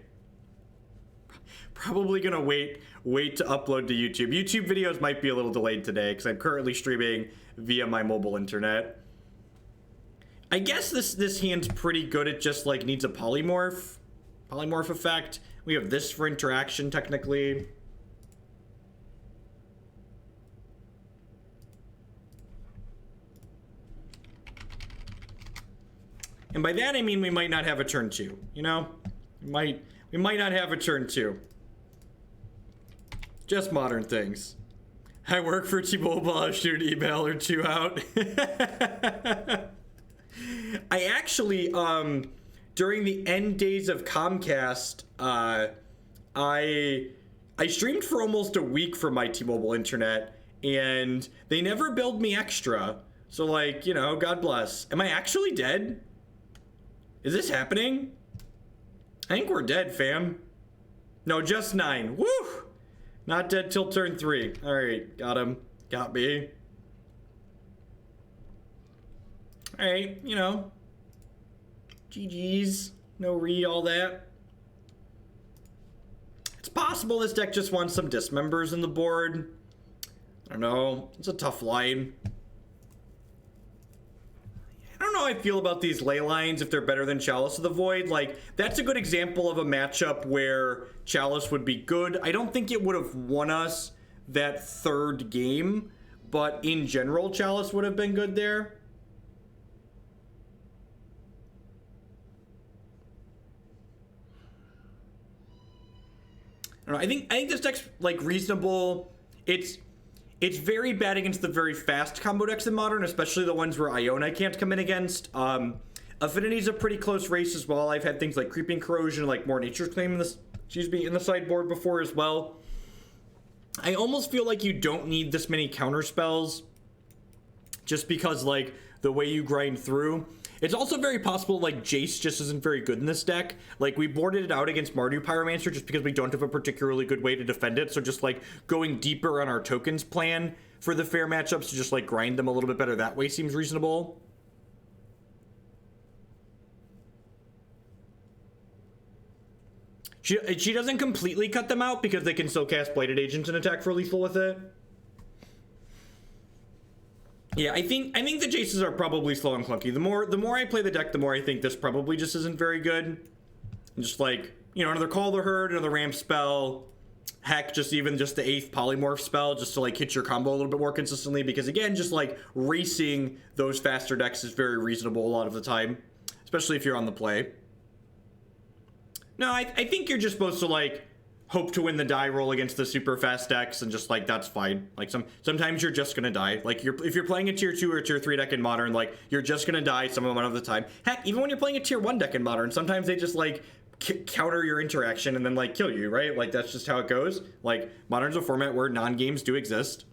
Probably gonna wait to upload to YouTube. YouTube videos might be a little delayed today because I'm currently streaming via my mobile internet. I guess this hand's pretty good. It just like needs a polymorph effect. We have this for interaction technically. And by that I mean we might not have a turn 2, you know? We might not have a turn 2. Just modern things. I work for T-Mobile, I'll shoot an email or 2 out. I actually, during the end days of Comcast, I streamed for almost a week from my T-Mobile internet, and they never billed me extra. So, like, you know, God bless. Am I actually dead? Is this happening? I think we're dead, fam. No, just 9. Woo! Not dead till turn 3. All right, got him. Got me. All right, you know. GG's. No all that. It's possible this deck just wants some dismembers in the board. I don't know. It's a tough line. I don't know how I feel about these ley lines, if they're better than Chalice of the Void. Like, that's a good example of a matchup where Chalice would be good. I don't think it would have won us that third game, but in general, Chalice would have been good there. I don't know. I think this deck's like reasonable. It's very bad against the very fast combo decks in Modern, especially the ones where Iona can't come in against. Affinity's a pretty close race as well. I've had things like Creeping Corrosion, like more Nature's Claim in this, in the sideboard before as well. I almost feel like you don't need this many counter spells just because, like, the way you grind through. It's also very possible, like, Jace just isn't very good in this deck. Like, we boarded it out against Mardu Pyromancer just because we don't have a particularly good way to defend it. So just, like, going deeper on our tokens plan for the fair matchups to just, like, grind them a little bit better that way seems reasonable. She doesn't completely cut them out because they can still cast Blighted Agents and attack for lethal with it. Yeah, I think the Jaces are probably slow and clunky. The more I play the deck, the more I think this probably just isn't very good. And just like, you know, another Call the Herd, another ramp spell, heck, just even just the 8th Polymorph spell, just to like hit your combo a little bit more consistently. Because again, just like racing those faster decks is very reasonable a lot of the time, especially if you're on the play. No, I think you're just supposed to like hope to win the die roll against the super fast decks, and just like that's fine. Like sometimes you're just gonna die. Like if you're playing a tier 2 or tier 3 deck in Modern, like you're just gonna die some amount of the time. Heck, even when you're playing a tier 1 deck in Modern, sometimes they just like counter your interaction and then like kill you, right? Like that's just how it goes. Like Modern's a format where non-games do exist.